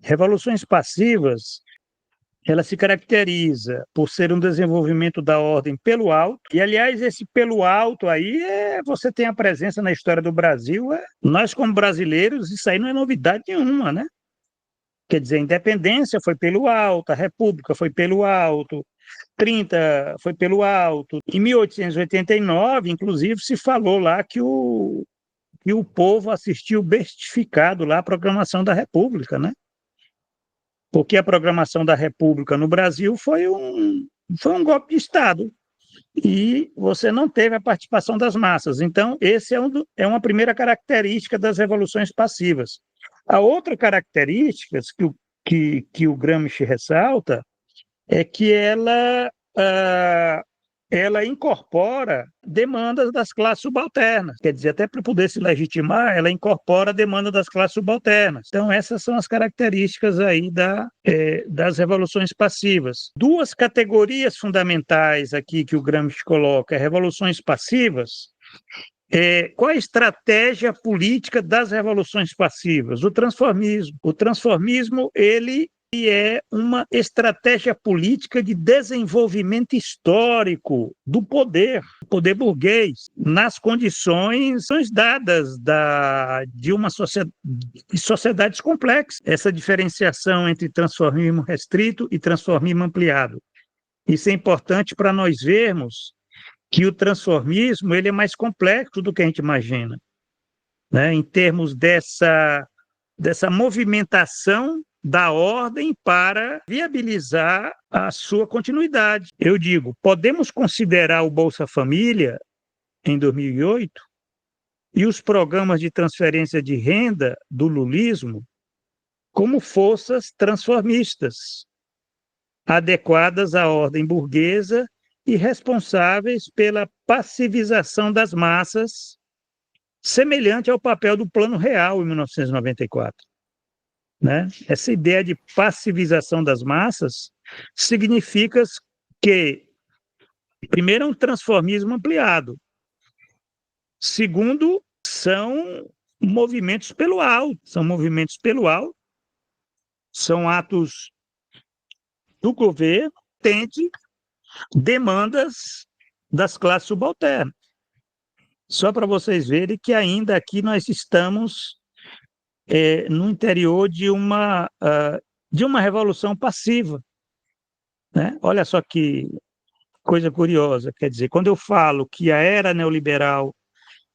Revoluções passivas, ela se caracteriza por ser um desenvolvimento da ordem pelo alto, e, aliás, esse pelo alto aí, você tem a presença na história do Brasil, nós como brasileiros, isso aí não é novidade nenhuma, né? Quer dizer, a independência foi pelo alto, a república foi pelo alto, 30 foi pelo alto. Em 1889, inclusive, se falou lá que o povo assistiu bestificado lá à proclamação da República, né? Porque a programação da República no Brasil foi um golpe de Estado e você não teve a participação das massas. Então, esse é uma primeira característica das revoluções passivas. A outra característica que o Gramsci ressalta é que ela incorpora demandas das classes subalternas. Quer dizer, até para poder se legitimar, ela incorpora a demanda das classes subalternas. Então, essas são as características aí das revoluções passivas. Duas categorias fundamentais aqui que o Gramsci coloca, revoluções passivas. Qual a estratégia política das revoluções passivas? O transformismo. O transformismo, ele é uma estratégia política de desenvolvimento histórico do poder burguês, nas condições dadas de sociedades complexas. Essa diferenciação entre transformismo restrito e transformismo ampliado. Isso é importante para nós vermos que o transformismo ele é mais complexo do que a gente imagina, né? Em termos dessa movimentação da ordem para viabilizar a sua continuidade. Eu digo, podemos considerar o Bolsa Família, em 2008, e os programas de transferência de renda do lulismo como forças transformistas, adequadas à ordem burguesa e responsáveis pela passivização das massas, semelhante ao papel do Plano Real, em 1994. Né? Essa ideia de passivização das massas significa que, primeiro, é um transformismo ampliado. Segundo, são movimentos pelo alto. São atos do governo que atendem demandas das classes subalternas. Só para vocês verem que ainda aqui nós estamos no interior de uma revolução passiva, né? Olha só que coisa curiosa, quer dizer, quando eu falo que a era neoliberal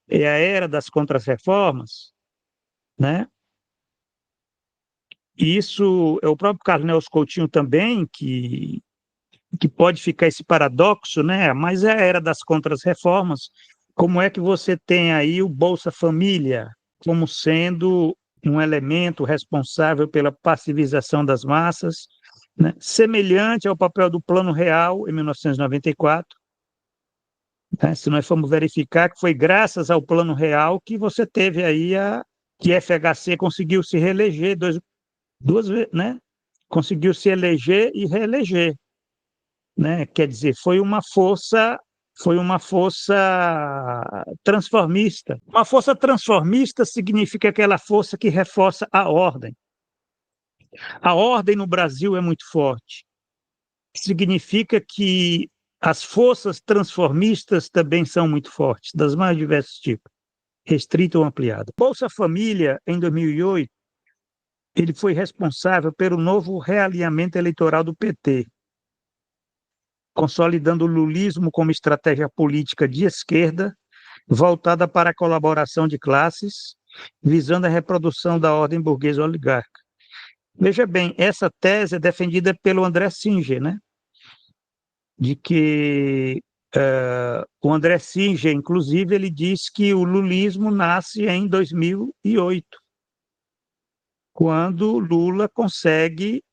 é a era das contrarreformas, né? Isso é o próprio Carlos Nelson Coutinho também, que pode ficar esse paradoxo, né? Mas é a era das contrarreformas. Como é que você tem aí o Bolsa Família como sendo um elemento responsável pela passivização das massas, né? Semelhante ao papel do Plano Real, em 1994. Né? Se nós formos verificar que foi graças ao Plano Real que você teve aí que FHC conseguiu se reeleger duas vezes, né? Conseguiu se eleger e reeleger, né? Quer dizer, foi uma força transformista. Uma força transformista significa aquela força que reforça a ordem. A ordem no Brasil é muito forte. Significa que as forças transformistas também são muito fortes, das mais diversos tipos, restrita ou ampliada. Bolsa Família, em 2008, ele foi responsável pelo novo realinhamento eleitoral do PT, consolidando o lulismo como estratégia política de esquerda, voltada para a colaboração de classes, visando a reprodução da ordem burguesa oligárquica. Veja bem, essa tese é defendida pelo André Singer, né? De que o André Singer, inclusive, ele diz que o lulismo nasce em 2008, quando Lula consegue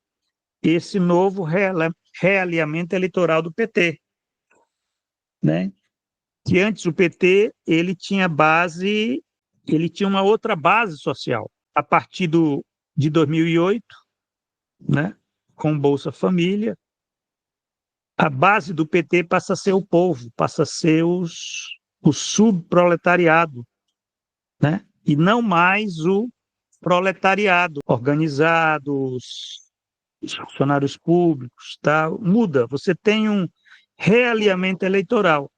esse novo realinhamento eleitoral do PT, né? Que antes o PT ele tinha uma outra base social. A partir de 2008, né, com Bolsa Família, a base do PT passa a ser o povo, passa a ser o subproletariado, né? E não mais proletariado, organizados, funcionários públicos, tá? Muda, você tem um realinhamento eleitoral,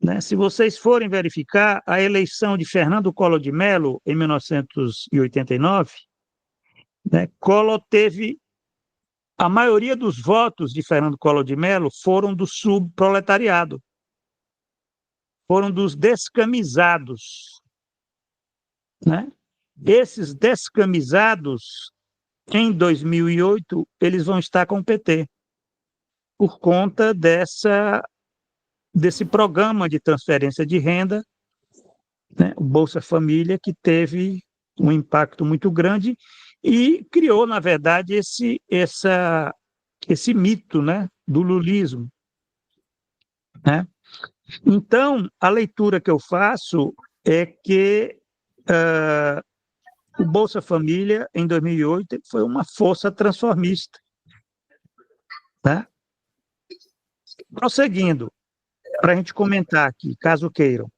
né? Se vocês forem verificar a eleição de Fernando Collor de Mello, em 1989, né, Collor teve a maioria dos votos de Fernando Collor de Mello foram do subproletariado, foram dos descamisados, né? Esses descamisados, em 2008, eles vão estar com o PT, por conta desse programa de transferência de renda, né, o Bolsa Família, que teve um impacto muito grande e criou, na verdade, esse mito, né, do lulismo, né? Então, a leitura que eu faço é que o Bolsa Família, em 2008, foi uma força transformista, né? Prosseguindo, para a gente comentar aqui, caso queiram.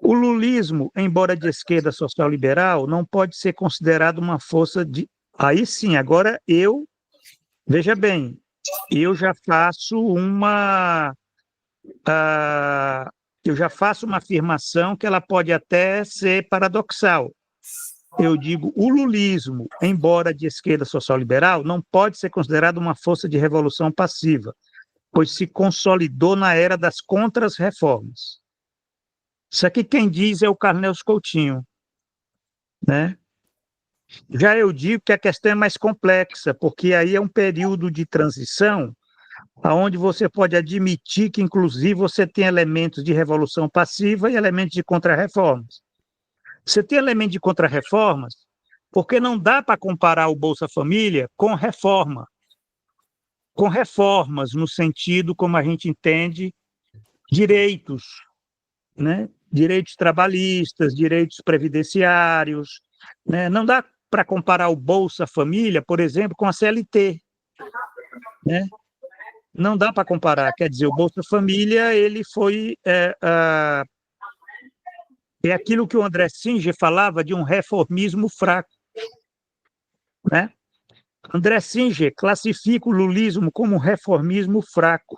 O lulismo, embora de esquerda social-liberal, não pode ser considerado uma força de... Aí sim, agora veja bem, eu já faço eu já faço uma afirmação que ela pode até ser paradoxal. Eu digo, o lulismo, embora de esquerda social-liberal, não pode ser considerado uma força de revolução passiva, pois se consolidou na era das contras-reformas. Isso aqui quem diz é o Carneus Coutinho, né? Já eu digo que a questão é mais complexa, porque aí é um período de transição onde você pode admitir que, inclusive, você tem elementos de revolução passiva e elementos de contrarreformas. Você tem elementos de contrarreformas, porque não dá para comparar o Bolsa Família com reformas no sentido como a gente entende direitos, né? Direitos trabalhistas, direitos previdenciários, né? Não dá para comparar o Bolsa Família, por exemplo, com a CLT, né? Não dá para comparar. Quer dizer, o Bolsa Família ele foi é aquilo que o André Singer falava de um reformismo fraco, né? André Singer classifica o lulismo como um reformismo fraco.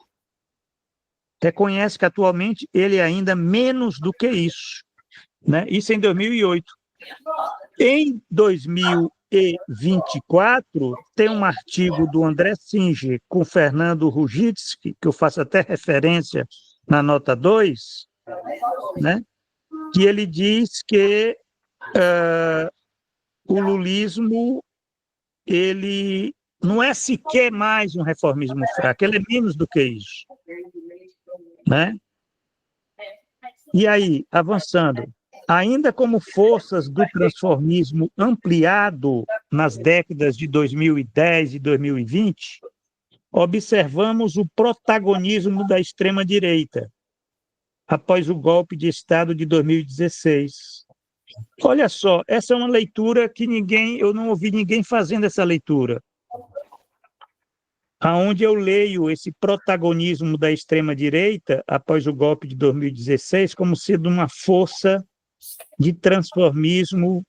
Reconhece que atualmente ele é ainda menos do que isso, né? Isso em 2008. Em 2024, tem um artigo do André Singer com Fernando Rugitsky, que eu faço até referência na nota 2, né? Que ele diz que o lulismo ele não é sequer mais um reformismo fraco, ele é menos do que isso, né? E aí, avançando, ainda como forças do transformismo ampliado nas décadas de 2010 e 2020, observamos o protagonismo da extrema-direita após o golpe de Estado de 2016. Olha só, essa é uma leitura que eu não ouvi ninguém fazendo essa leitura, aonde eu leio esse protagonismo da extrema-direita após o golpe de 2016 como sendo uma força de transformismo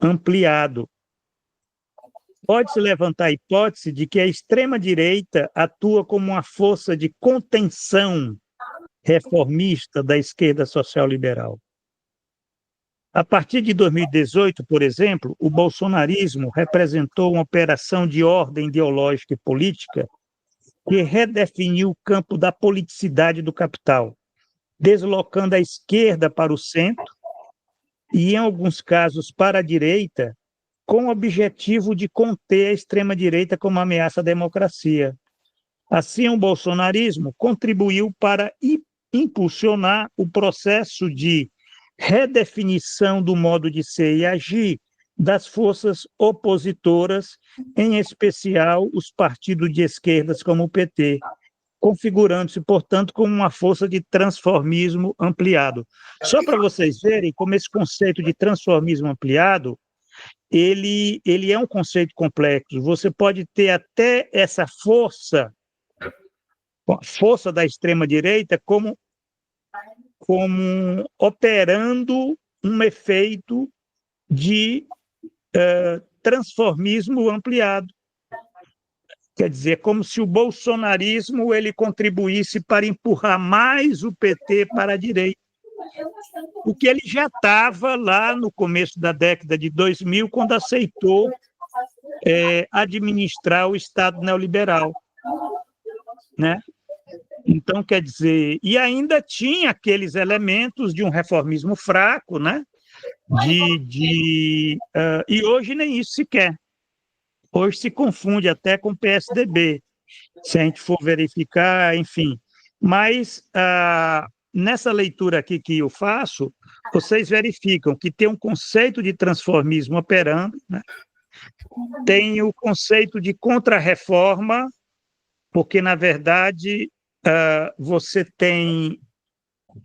ampliado. Pode-se levantar a hipótese de que a extrema-direita atua como uma força de contenção reformista da esquerda social-liberal. A partir de 2018, por exemplo, o bolsonarismo representou uma operação de ordem ideológica e política que redefiniu o campo da politicidade do capital, deslocando a esquerda para o centro e, em alguns casos, para a direita, com o objetivo de conter a extrema-direita como ameaça à democracia. Assim, o bolsonarismo contribuiu para impulsionar o processo de redefinição do modo de ser e agir das forças opositoras, em especial os partidos de esquerdas como o PT, configurando-se, portanto, como uma força de transformismo ampliado. Só para vocês verem como esse conceito de transformismo ampliado, ele é um conceito complexo. Você pode ter até essa força da extrema-direita como operando um efeito de transformismo ampliado. Quer dizer, como se o bolsonarismo ele contribuísse para empurrar mais o PT para a direita. O que ele já estava lá no começo da década de 2000, quando aceitou administrar o Estado neoliberal, né? Então, quer dizer, e ainda tinha aqueles elementos de um reformismo fraco, né? E hoje nem isso se quer. Hoje se confunde até com o PSDB, se a gente for verificar, enfim. Mas, nessa leitura aqui que eu faço, vocês verificam que tem um conceito de transformismo operando, né? Tem o conceito de contra-reforma, porque, na verdade, você tem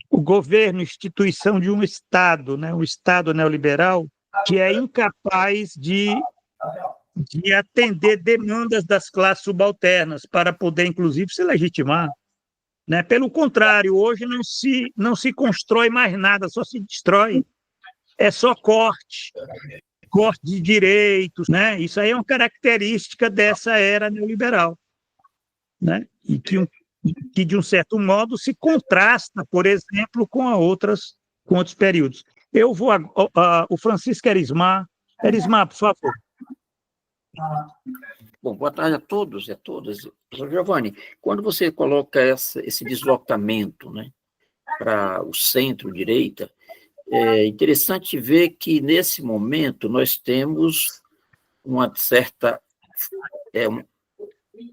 o governo, instituição de um Estado, né? Um Estado neoliberal, que é incapaz de atender demandas das classes subalternas para poder, inclusive, se legitimar, né? Pelo contrário, hoje não se constrói mais nada, só se destrói. É só corte de direitos, né? Isso aí é uma característica dessa era neoliberal, né? E que de um certo modo se contrasta, por exemplo, com outros períodos. Eu vou o Francisco Erismar, por favor. Bom, boa tarde a todos e a todas. Giovanni, quando você coloca esse deslocamento, né, para o centro-direita, é interessante ver que, nesse momento, nós temos uma certa...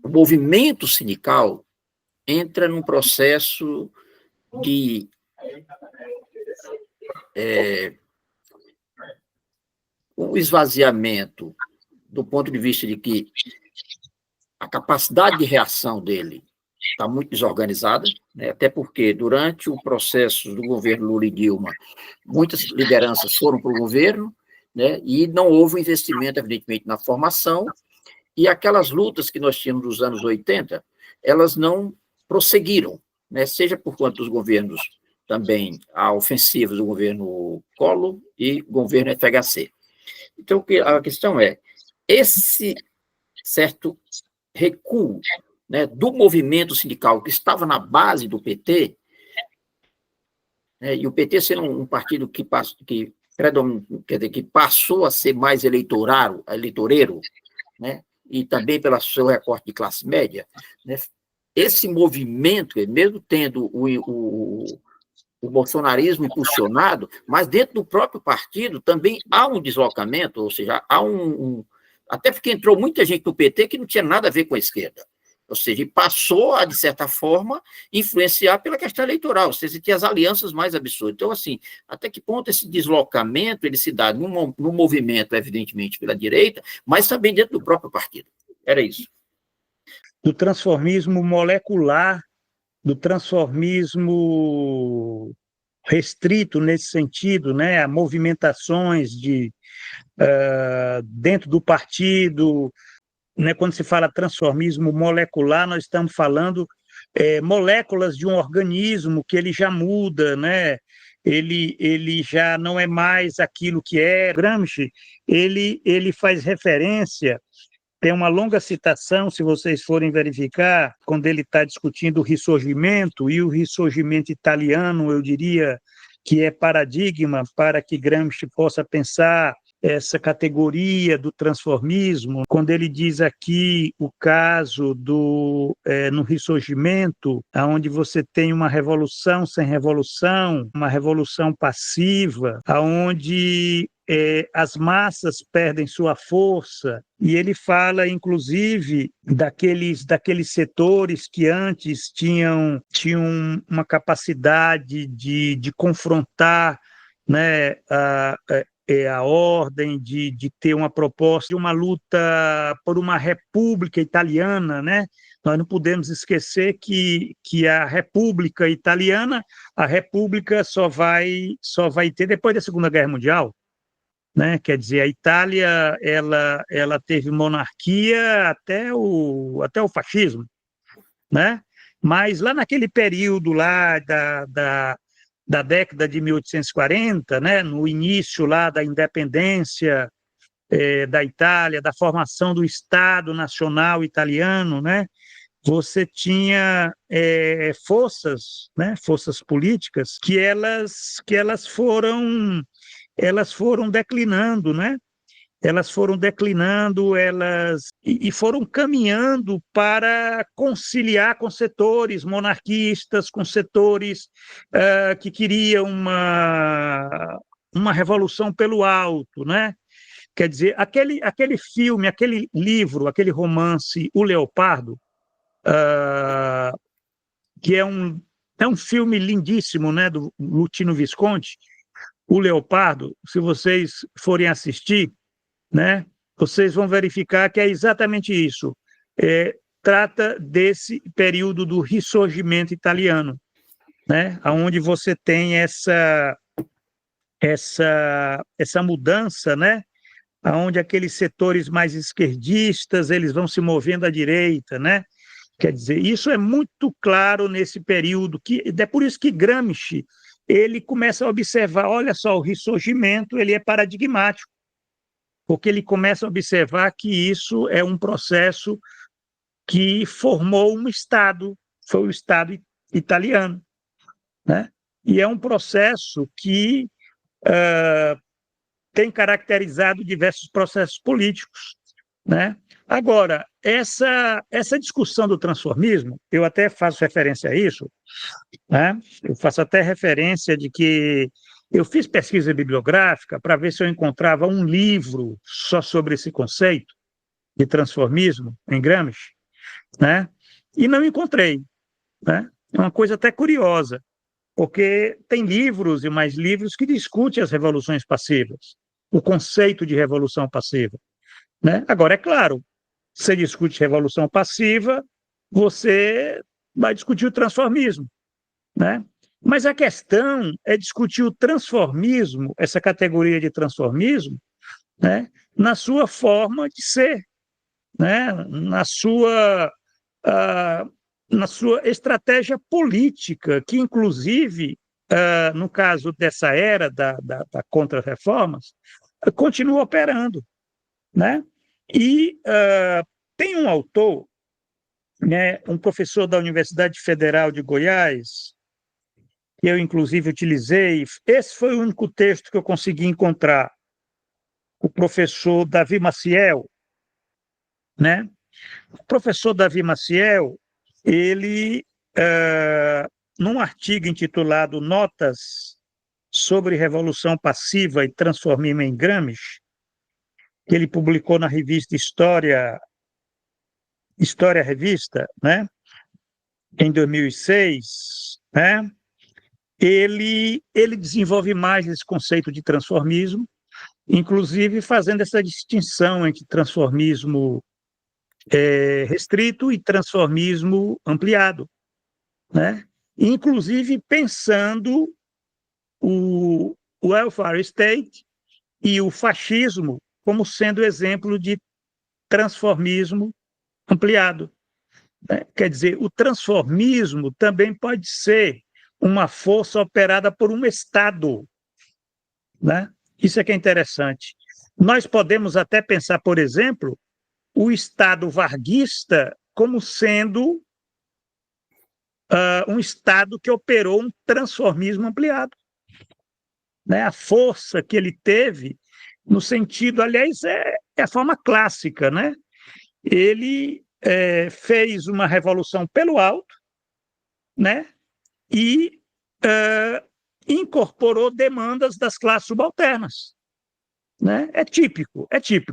o movimento sindical entra num processo de um esvaziamento, do ponto de vista de que a capacidade de reação dele está muito desorganizada, né? Até porque, durante o processo do governo Lula e Dilma, muitas lideranças foram para o governo, né? E não houve investimento, evidentemente, na formação, e aquelas lutas que nós tínhamos nos anos 80, elas não prosseguiram, né? Seja por conta dos governos também, a ofensiva do governo Collor e governo FHC. Então, a questão é, esse certo recuo, né, do movimento sindical que estava na base do PT, né, e o PT sendo um partido que passou a ser mais eleitoreiro, né, e também pelo seu recorte de classe média, né, esse movimento, mesmo tendo o bolsonarismo impulsionado, mas dentro do próprio partido também há um deslocamento, ou seja, há até porque entrou muita gente no PT que não tinha nada a ver com a esquerda, ou seja, passou a, de certa forma, influenciar pela questão eleitoral, ou seja, tinha as alianças mais absurdas. Então, assim, até que ponto esse deslocamento ele se dá num movimento, evidentemente, pela direita, mas também dentro do próprio partido. Era isso. Do transformismo molecular, do transformismo restrito nesse sentido, né? A movimentações dentro do partido, né? Quando se fala transformismo molecular, nós estamos falando moléculas de um organismo que ele já muda, né? Ele já não é mais aquilo que é. Gramsci, ele faz referência. Tem uma longa citação, se vocês forem verificar, quando ele está discutindo o Risorgimento, e o Risorgimento italiano, eu diria que é paradigma para que Gramsci possa pensar essa categoria do transformismo, quando ele diz aqui o caso no Risorgimento, onde você tem uma revolução sem revolução, uma revolução passiva, onde as massas perdem sua força, e ele fala, inclusive, daqueles setores que antes tinham uma capacidade de confrontar, né, a ordem, de ter uma proposta, de uma luta por uma república italiana, né? Nós não podemos esquecer que a República Italiana, a República só vai ter depois da Segunda Guerra Mundial, né? Quer dizer, a Itália ela teve monarquia até o fascismo, né? Mas lá naquele período lá da década de 1840, né, no início lá da independência da Itália, da formação do Estado Nacional Italiano, né? Você tinha forças, né? Forças políticas elas foram declinando, né? Elas foram declinando, e foram caminhando para conciliar com setores monarquistas, com setores que queriam uma revolução pelo alto, né? Quer dizer, aquele filme, aquele livro, aquele romance, O Leopardo, que é um filme lindíssimo, né, do Lutino Visconti, O Leopardo, se vocês forem assistir, né, vocês vão verificar que é exatamente isso. Trata desse período do Risorgimento italiano, né, onde você tem essa mudança, né, onde aqueles setores mais esquerdistas eles vão se movendo à direita, né? Quer dizer, isso é muito claro nesse período, que é por isso que Gramsci ele começa a observar, olha só, o Risorgimento ele é paradigmático, porque ele começa a observar que isso é um processo que formou um Estado, foi o Estado italiano, né? E é um processo que tem caracterizado diversos processos políticos, né? Agora, essa discussão do transformismo, eu até faço referência a isso, né? Eu faço até referência de que eu fiz pesquisa bibliográfica para ver se eu encontrava um livro só sobre esse conceito de transformismo em Gramsci, né? E não encontrei, né? É uma coisa até curiosa, porque tem livros e mais livros que discutem as revoluções passivas, o conceito de revolução passiva, né? Agora, é claro, você discute revolução passiva, você vai discutir o transformismo, né? Mas a questão é discutir o transformismo, essa categoria de transformismo, né, na sua forma de ser, né, na sua estratégia política, que, inclusive, no caso dessa era da contra-reformas, continua operando, né? E tem um autor, né, um professor da Universidade Federal de Goiás, que eu, inclusive, utilizei, esse foi o único texto que eu consegui encontrar, o professor Davi Maciel, né? O professor Davi Maciel, ele, num artigo intitulado Notas sobre Revolução Passiva e Transformismo em Gramsci, que ele publicou na revista História Revista, né, em 2006, né, ele desenvolve mais esse conceito de transformismo, inclusive fazendo essa distinção entre transformismo restrito e transformismo ampliado, né? Inclusive pensando o welfare state e o fascismo como sendo exemplo de transformismo ampliado, né? Quer dizer, o transformismo também pode ser uma força operada por um Estado, né? Isso é que é interessante. Nós podemos até pensar, por exemplo, o Estado varguista como sendo um Estado que operou um transformismo ampliado, né? A força que ele teve, no sentido, aliás, é a forma clássica, né? Ele fez uma revolução pelo alto, né? E incorporou demandas das classes subalternas, né? É típico.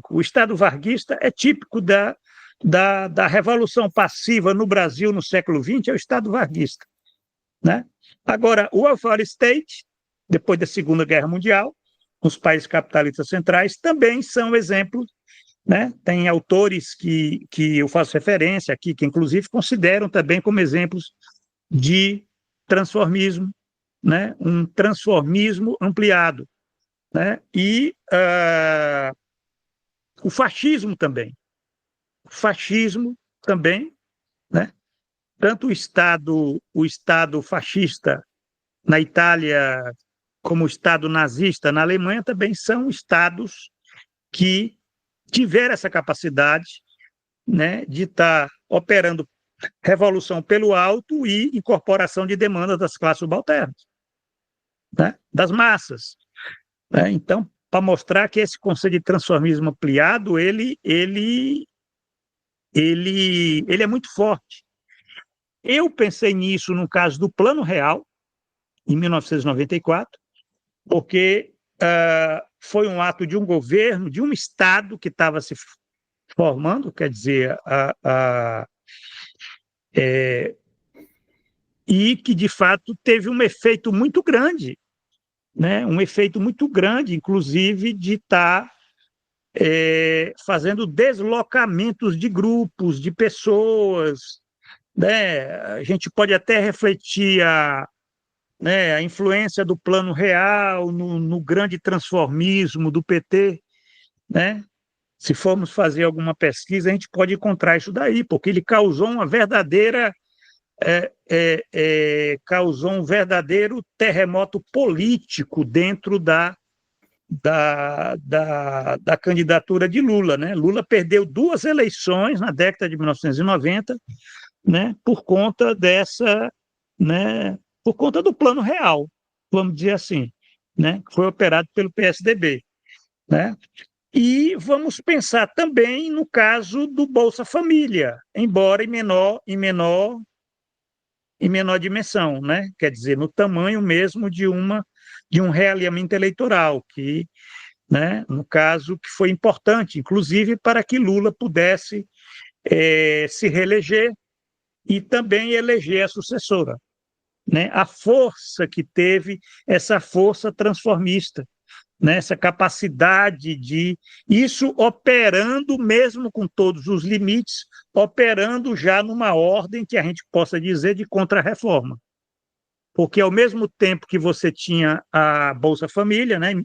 O Estado varguista é típico da revolução passiva no Brasil no século XX, é o Estado varguista, né? Agora, o welfare state, depois da Segunda Guerra Mundial, os países capitalistas centrais também são exemplos, né? Tem autores que eu faço referência aqui, que inclusive consideram também como exemplos de transformismo, né? Um transformismo ampliado, né? E o fascismo também. Né? Tanto o Estado fascista na Itália como o Estado nazista na Alemanha também são estados que tiver essa capacidade, né, de estar operando revolução pelo alto e incorporação de demanda das classes subalternas, né, das massas, né? Então, para mostrar que esse conceito de transformismo ampliado, ele é muito forte. Eu pensei nisso no caso do Plano Real, em 1994, porque foi um ato de um governo, de um Estado que estava se formando, quer dizer, e que, de fato, teve um efeito muito grande, né? Um efeito muito grande, inclusive, de estar fazendo deslocamentos de grupos, de pessoas, né? A gente pode até refletir né, a influência do Plano Real no grande transformismo do PT, né? Se formos fazer alguma pesquisa, a gente pode encontrar isso daí, porque ele causou uma verdadeira causou um verdadeiro terremoto político dentro da candidatura de Lula, né? Lula perdeu 2 eleições na década de 1990, né? Por conta né? Por conta do Plano Real, vamos dizer assim, né? Que foi operado pelo PSDB, né? E vamos pensar também no caso do Bolsa Família, embora em menor dimensão, né? Quer dizer, no tamanho mesmo de um realinhamento eleitoral, que, né, no caso, que foi importante, inclusive para que Lula pudesse se reeleger e também eleger a sucessora, né? A força que teve, essa força transformista, né, essa capacidade de isso operando mesmo com todos os limites, operando já numa ordem que a gente possa dizer de contra-reforma. Porque ao mesmo tempo que você tinha a Bolsa Família, né,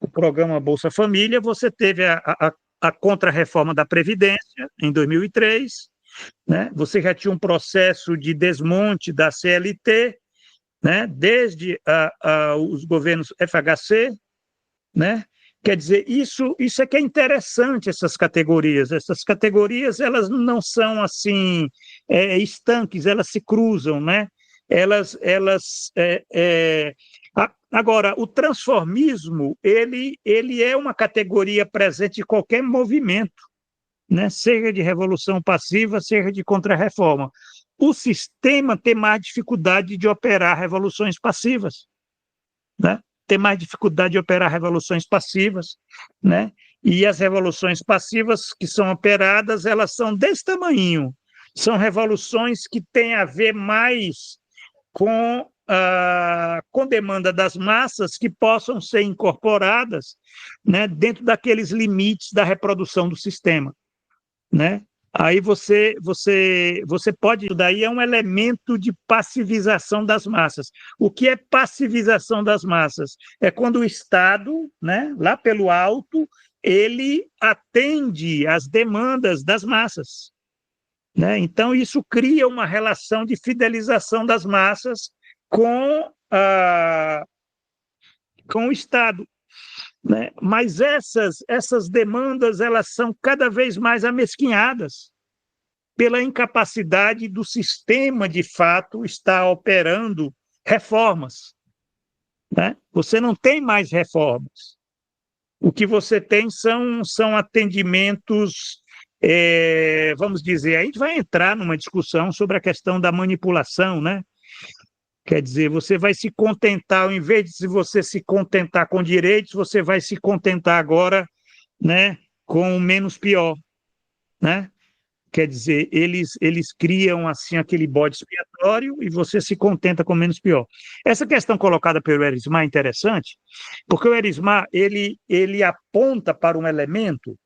o programa Bolsa Família, você teve a contra-reforma da Previdência em 2003, né? Você já tinha um processo de desmonte da CLT, né, desde os governos FHC, né? Quer dizer, isso é que é interessante, essas categorias. Essas categorias, elas não são assim estanques, elas se cruzam, né? Agora, o transformismo, ele é uma categoria presente em qualquer movimento, né? Seja de revolução passiva, seja de contra-reforma. O sistema tem mais dificuldade de operar revoluções passivas, né? Tem mais dificuldade de operar revoluções passivas, né? E as revoluções passivas que são operadas, elas são desse tamanho. São revoluções que têm a ver mais com demanda das massas que possam ser incorporadas, né, dentro daqueles limites da reprodução do sistema, né? Aí você pode, daí é um elemento de passivização das massas. O que é passivização das massas? É quando o Estado, né, lá pelo alto, ele atende às demandas das massas, né? Então isso cria uma relação de fidelização das massas com o Estado, né? Mas essas demandas, elas são cada vez mais amesquinhadas pela incapacidade do sistema, de fato, estar operando reformas, né? Você não tem mais reformas. O que você tem são atendimentos, vamos dizer, a gente vai entrar numa discussão sobre a questão da manipulação, né? Quer dizer, você vai se contentar, ao invés de você se contentar com direitos, você vai se contentar agora, né, com o menos pior, né? Quer dizer, eles criam assim aquele bode expiatório e você se contenta com o menos pior. Essa questão colocada pelo Erismar é interessante, porque o Erismar ele aponta para um elemento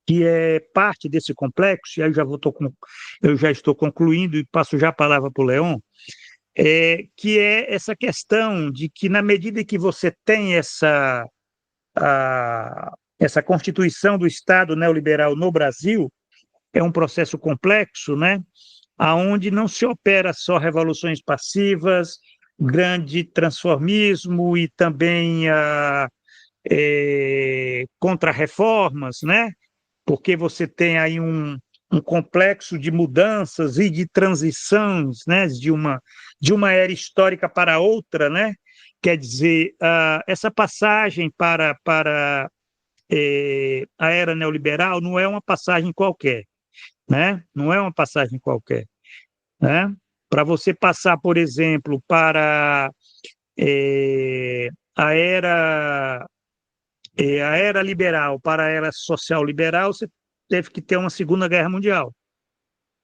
que é parte desse complexo, e aí eu já estou concluindo e passo já a palavra para o Leon, que é essa questão de que, na medida que você tem essa constituição do Estado neoliberal no Brasil, é um processo complexo, né? Onde não se opera só revoluções passivas, grande transformismo e também contra-reformas, né? Porque você tem aí um complexo de mudanças e de transições, né? De uma era histórica para outra, né? Quer dizer, essa passagem para a era neoliberal não é uma passagem qualquer, né? Não é uma passagem qualquer, né? Para você passar, por exemplo, para eh, a era a era liberal para a era social liberal, você teve que ter uma Segunda Guerra Mundial,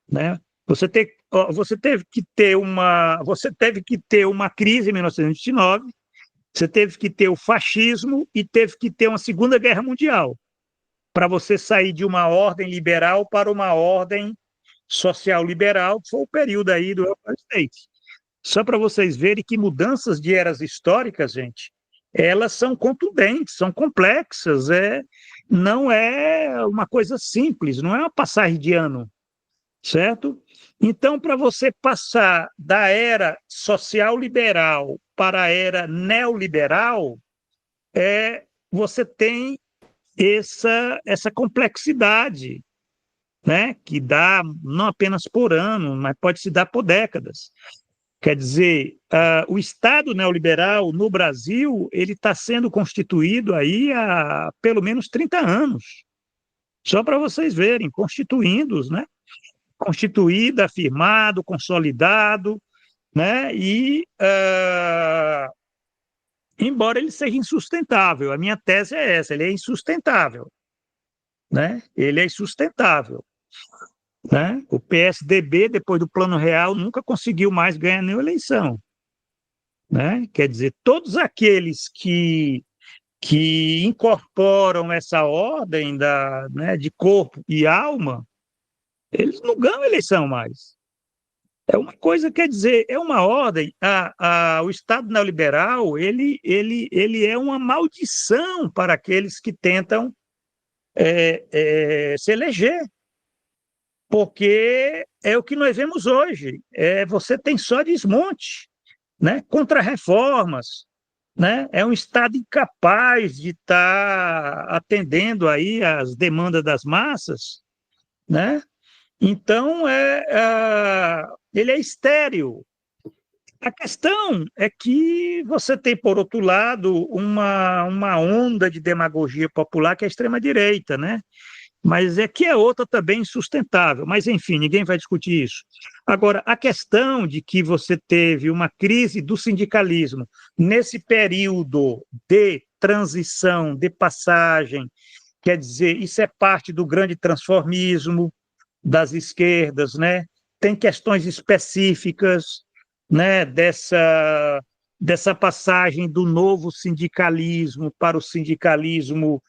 né? Você teve que ter uma crise em 1929, você teve que ter o fascismo e teve que ter uma Segunda Guerra Mundial para você sair de uma ordem liberal para uma ordem social liberal, que foi o período aí do Welfare State. Só para vocês verem que mudanças de eras históricas, gente, elas são contundentes, são complexas, não é uma coisa simples, não é uma passagem de ano, certo? Então, para você passar da era social liberal para a era neoliberal, você tem essa complexidade, né, que dá não apenas por ano, mas pode se dar por décadas. Quer dizer, o Estado neoliberal no Brasil ele está sendo constituído aí há pelo menos 30 anos. Só para vocês verem, constituindo-os, né? Constituído, afirmado, consolidado, né? E embora ele seja insustentável, a minha tese é essa, ele é insustentável, né? Ele é insustentável, né? O PSDB, depois do Plano Real, nunca conseguiu mais ganhar nenhuma eleição, né? Quer dizer, todos aqueles que incorporam essa ordem né, de corpo e alma, eles não ganham eleição mais. É uma coisa, quer dizer, é uma ordem. O Estado neoliberal ele é uma maldição para aqueles que tentam se eleger, porque é o que nós vemos hoje. Você tem só desmonte, né? Contra-reformas, né? É um Estado incapaz de estar atendendo aí as demandas das massas, né? Então, ele é estéril. A questão é que você tem, por outro lado, uma onda de demagogia popular que é a extrema-direita, né? Mas que é outra também insustentável. Mas, enfim, ninguém vai discutir isso. Agora, a questão de que você teve uma crise do sindicalismo nesse período de transição, de passagem, quer dizer, isso é parte do grande transformismo das esquerdas, né? Tem questões específicas, né, dessa passagem do novo sindicalismo para o sindicalismo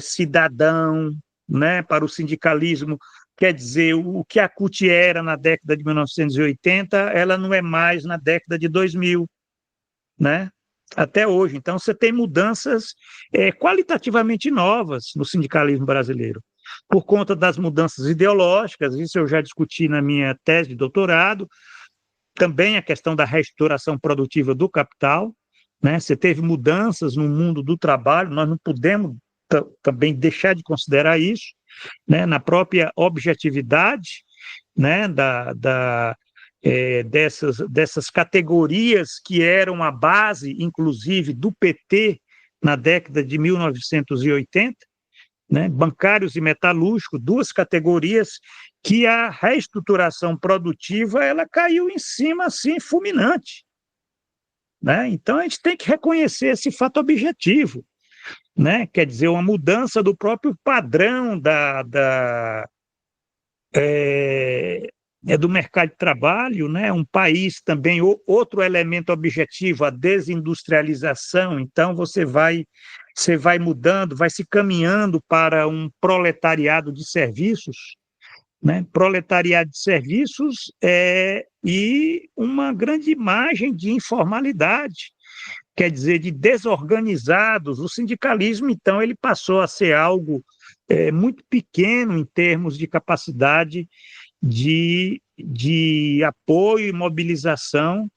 cidadão, né, para o sindicalismo, quer dizer, o que a CUT era na década de 1980, ela não é mais na década de 2000, né, até hoje. Então, você tem mudanças qualitativamente novas no sindicalismo brasileiro, por conta das mudanças ideológicas, isso eu já discuti na minha tese de doutorado, também a questão da reestruturação produtiva do capital, né? Você teve mudanças no mundo do trabalho, nós não podemos também deixar de considerar isso, né? Na própria objetividade, né? Dessas categorias que eram a base, inclusive, do PT na década de 1980, né? Bancários e metalúrgicos, duas categorias que a reestruturação produtiva ela caiu em cima assim fulminante, né? Então a gente tem que reconhecer esse fato objetivo, né? Quer dizer, uma mudança do próprio padrão do mercado de trabalho, né? Um país também, outro elemento objetivo, a desindustrialização. Então, você vai mudando, vai se caminhando para um proletariado de serviços, né? Proletariado de serviços e uma grande imagem de informalidade, quer dizer, de desorganizados. O sindicalismo, então, ele passou a ser algo muito pequeno em termos de capacidade de apoio e mobilização,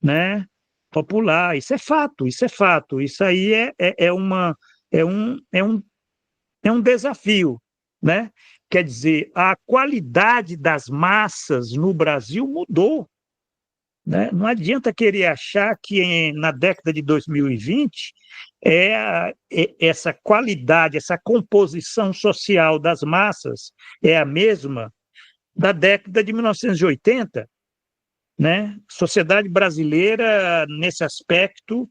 né, popular. Isso é fato, isso é fato. Isso aí é um, é um, é um desafio, né? Quer dizer, a qualidade das massas no Brasil mudou, né? Não adianta querer achar que na década de 2020 essa qualidade, essa composição social das massas é a mesma da década de 1980, né? A sociedade brasileira, nesse aspecto,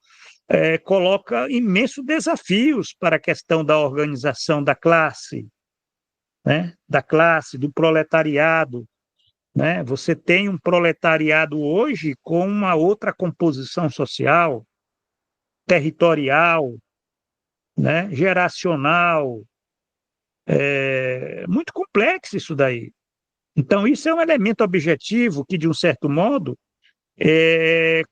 coloca imensos desafios para a questão da organização da classe, né? Da classe, do proletariado, né? Você tem um proletariado hoje com uma outra composição social, territorial, né? Geracional, muito complexo isso daí. Então, isso é um elemento objetivo que, de um certo modo,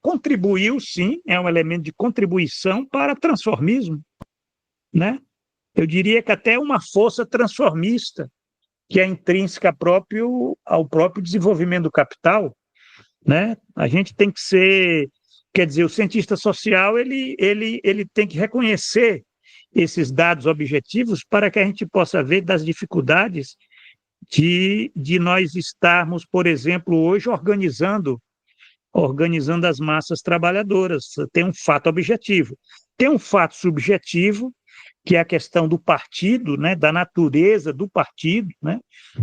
contribuiu, sim, é um elemento de contribuição para transformismo, né? Eu diria que até uma força transformista, que é intrínseca ao próprio desenvolvimento do capital, né? A gente tem que ser, quer dizer, o cientista social ele tem que reconhecer esses dados objetivos para que a gente possa ver das dificuldades de nós estarmos, por exemplo, hoje organizando as massas trabalhadoras. Tem um fato objetivo. Tem um fato subjetivo, que é a questão do partido, né, da natureza do partido, né,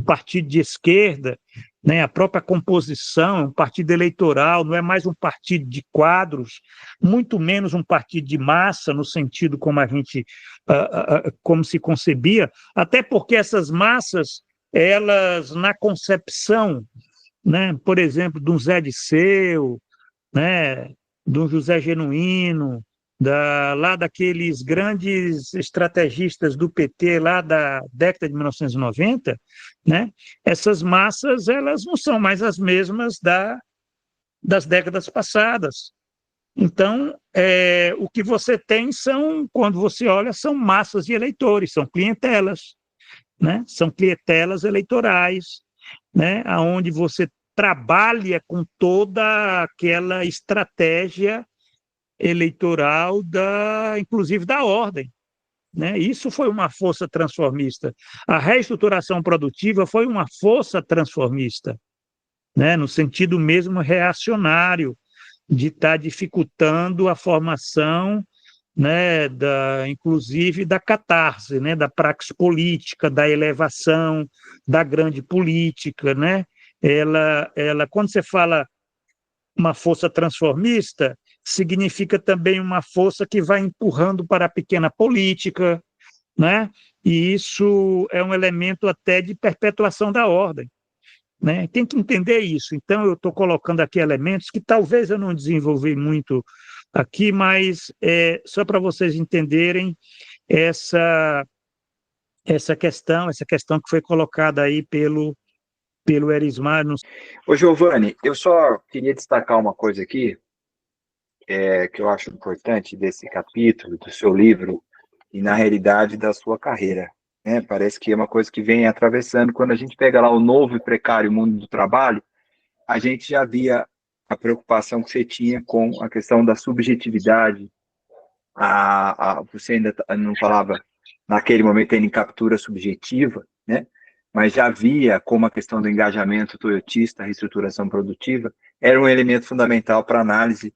partido de esquerda, né, a própria composição, um partido eleitoral, não é mais um partido de quadros, muito menos um partido de massa, no sentido como a gente, como se concebia, até porque essas massas, elas, na concepção, né, por exemplo, de um Zé Disseu, né, de um José Genuíno, lá daqueles grandes estrategistas do PT lá da década de 1990, né? Essas massas elas não são mais as mesmas das décadas passadas. Então, o que você tem são, quando você olha, são massas de eleitores, são clientelas, né? São clientelas eleitorais, né? Onde você trabalha com toda aquela estratégia eleitoral inclusive da ordem, né? Isso foi uma força transformista. A reestruturação produtiva foi uma força transformista, né? No sentido mesmo reacionário de estar dificultando a formação, né, inclusive da catarse, né, da praxis política, da elevação, da grande política, né? Quando você fala uma força transformista, significa também uma força que vai empurrando para a pequena política, né? E isso é um elemento até de perpetuação da ordem, né? Tem que entender isso. Então, eu estou colocando aqui elementos que talvez eu não desenvolvi muito aqui, mas só para vocês entenderem essa, essa questão que foi colocada aí pelo Erismar. Ô, Giovanni, eu só queria destacar uma coisa aqui, que eu acho importante desse capítulo, do seu livro, e na realidade da sua carreira, né? Parece que é uma coisa que vem atravessando. Quando a gente pega lá o novo e precário mundo do trabalho, a gente já via a preocupação que você tinha com a questão da subjetividade. Você ainda não falava, naquele momento, em captura subjetiva, né? Mas já via como a questão do engajamento toyotista, a reestruturação produtiva, era um elemento fundamental para a análise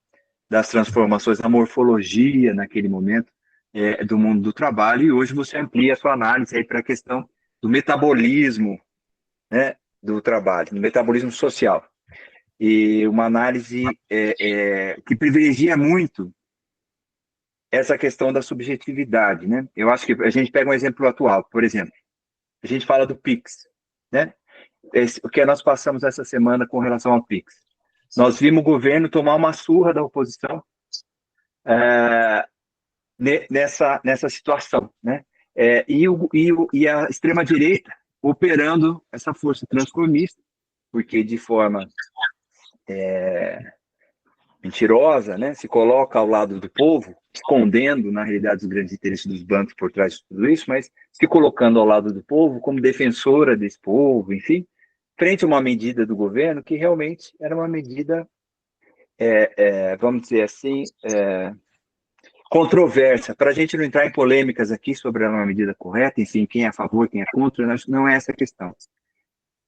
das transformações da morfologia naquele momento do mundo do trabalho, e hoje você amplia a sua análise para a questão do metabolismo, né, do trabalho, do metabolismo social. E uma análise que privilegia muito essa questão da subjetividade, né? Eu acho que a gente pega um exemplo atual, por exemplo, a gente fala do Pix, né? O que nós passamos essa semana com relação ao Pix. Nós vimos o governo tomar uma surra da oposição nessa situação, né? E a extrema-direita operando essa força transformista, porque de forma mentirosa, né, se coloca ao lado do povo, escondendo, na realidade, os grandes interesses dos bancos por trás de tudo isso, mas se colocando ao lado do povo como defensora desse povo, enfim, frente a uma medida do governo que realmente era uma medida vamos dizer assim, controversa, para a gente não entrar em polêmicas aqui sobre uma medida correta, enfim, quem é a favor, quem é contra, não é essa a questão.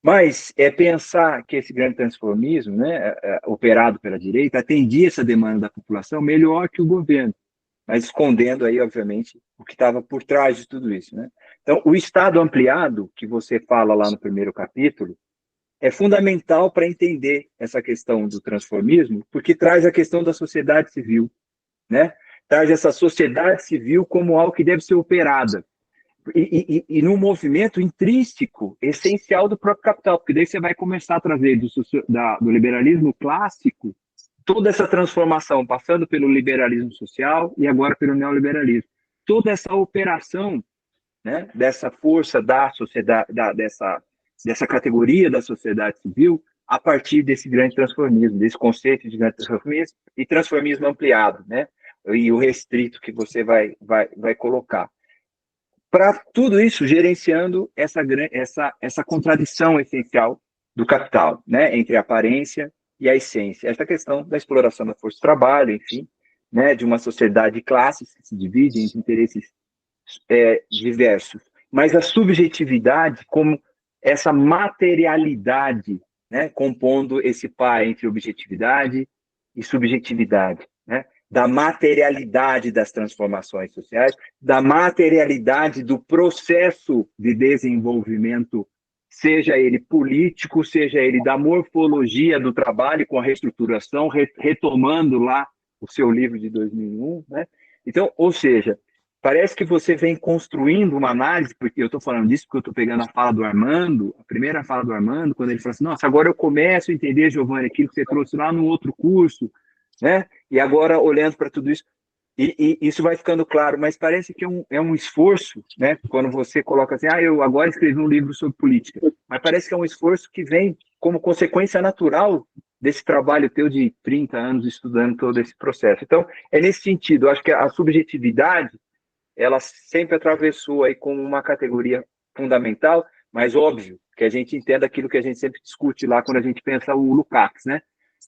Mas é pensar que esse grande transformismo, né, operado pela direita, atendia essa demanda da população melhor que o governo, mas escondendo aí, obviamente, o que estava por trás de tudo isso, né? Então, o Estado ampliado, que você fala lá no primeiro capítulo, é fundamental para entender essa questão do transformismo, porque traz a questão da sociedade civil, né? Traz essa sociedade civil como algo que deve ser operada, e num movimento intrínseco, essencial do próprio capital, porque daí você vai começar a trazer do liberalismo clássico toda essa transformação, passando pelo liberalismo social e agora pelo neoliberalismo. Toda essa operação, né, dessa força da sociedade, dessa categoria da sociedade civil, a partir desse grande transformismo, desse conceito de grande transformismo e transformismo ampliado, né, e o restrito que você vai colocar. Para tudo isso, gerenciando essa contradição essencial do capital, né, entre a aparência e a essência. Essa questão da exploração da força de trabalho, enfim, né, de uma sociedade de classes que se divide entre interesses diversos, mas a subjetividade como essa materialidade, né, compondo esse par entre objetividade e subjetividade, né, da materialidade das transformações sociais, da materialidade do processo de desenvolvimento, seja ele político, seja ele da morfologia do trabalho com a reestruturação, retomando lá o seu livro de 2001, né? Então, ou seja, parece que você vem construindo uma análise, porque eu estou falando disso porque eu estou pegando a fala do Armando, a primeira fala do Armando, quando ele fala assim, nossa, agora eu começo a entender, Giovanni, aquilo que você trouxe lá no outro curso, né? E agora, olhando para tudo isso, e isso vai ficando claro, mas parece que é um esforço, né? Quando você coloca assim, eu agora escrevi um livro sobre política, mas parece que é um esforço que vem como consequência natural desse trabalho teu de 30 anos estudando todo esse processo. Então, é nesse sentido, eu acho que a subjetividade, ela sempre atravessou aí como uma categoria fundamental, mas óbvio que a gente entenda aquilo que a gente sempre discute lá quando a gente pensa o Lukács, né?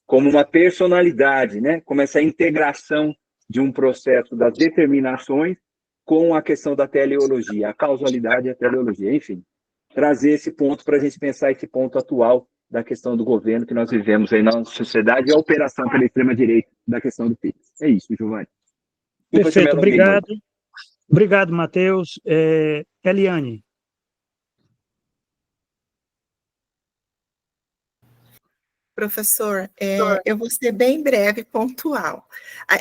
Como uma personalidade, né? Como essa integração de um processo das determinações com a questão da teleologia, a causalidade e a teleologia, enfim, trazer esse ponto para a gente pensar esse ponto atual da questão do governo que nós vivemos aí na nossa sociedade e a operação pela extrema-direita da questão do PIB. É isso, Giovanni. Perfeito, obrigado. Obrigado, Matheus. Eliane. Professor, eu vou ser bem breve e pontual.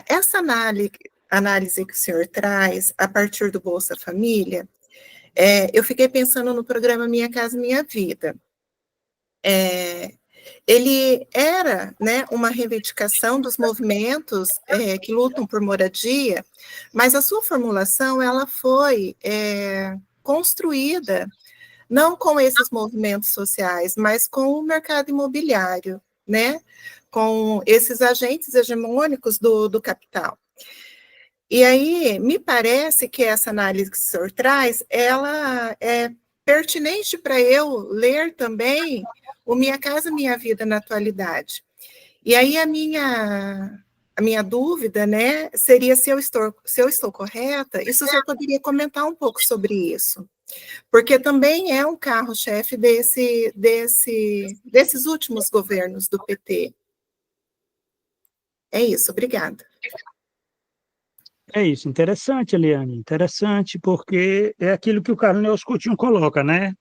Essa análise que o senhor traz a partir do Bolsa Família, eu fiquei pensando no programa Minha Casa Minha Vida. Ele era, né, uma reivindicação dos movimentos que lutam por moradia, mas a sua formulação ela foi construída não com esses movimentos sociais, mas com o mercado imobiliário, né? Com esses agentes hegemônicos do capital. E aí, me parece que essa análise que o senhor traz, ela é pertinente para eu ler também o Minha Casa Minha Vida na atualidade. E aí, a minha dúvida, né, seria se eu estou correta, e se o senhor poderia comentar um pouco sobre isso. Porque também é um carro-chefe desses últimos governos do PT. É isso, obrigada. É isso, interessante, Eliane, interessante, porque é aquilo que o Carlos Nelson Coutinho coloca, né?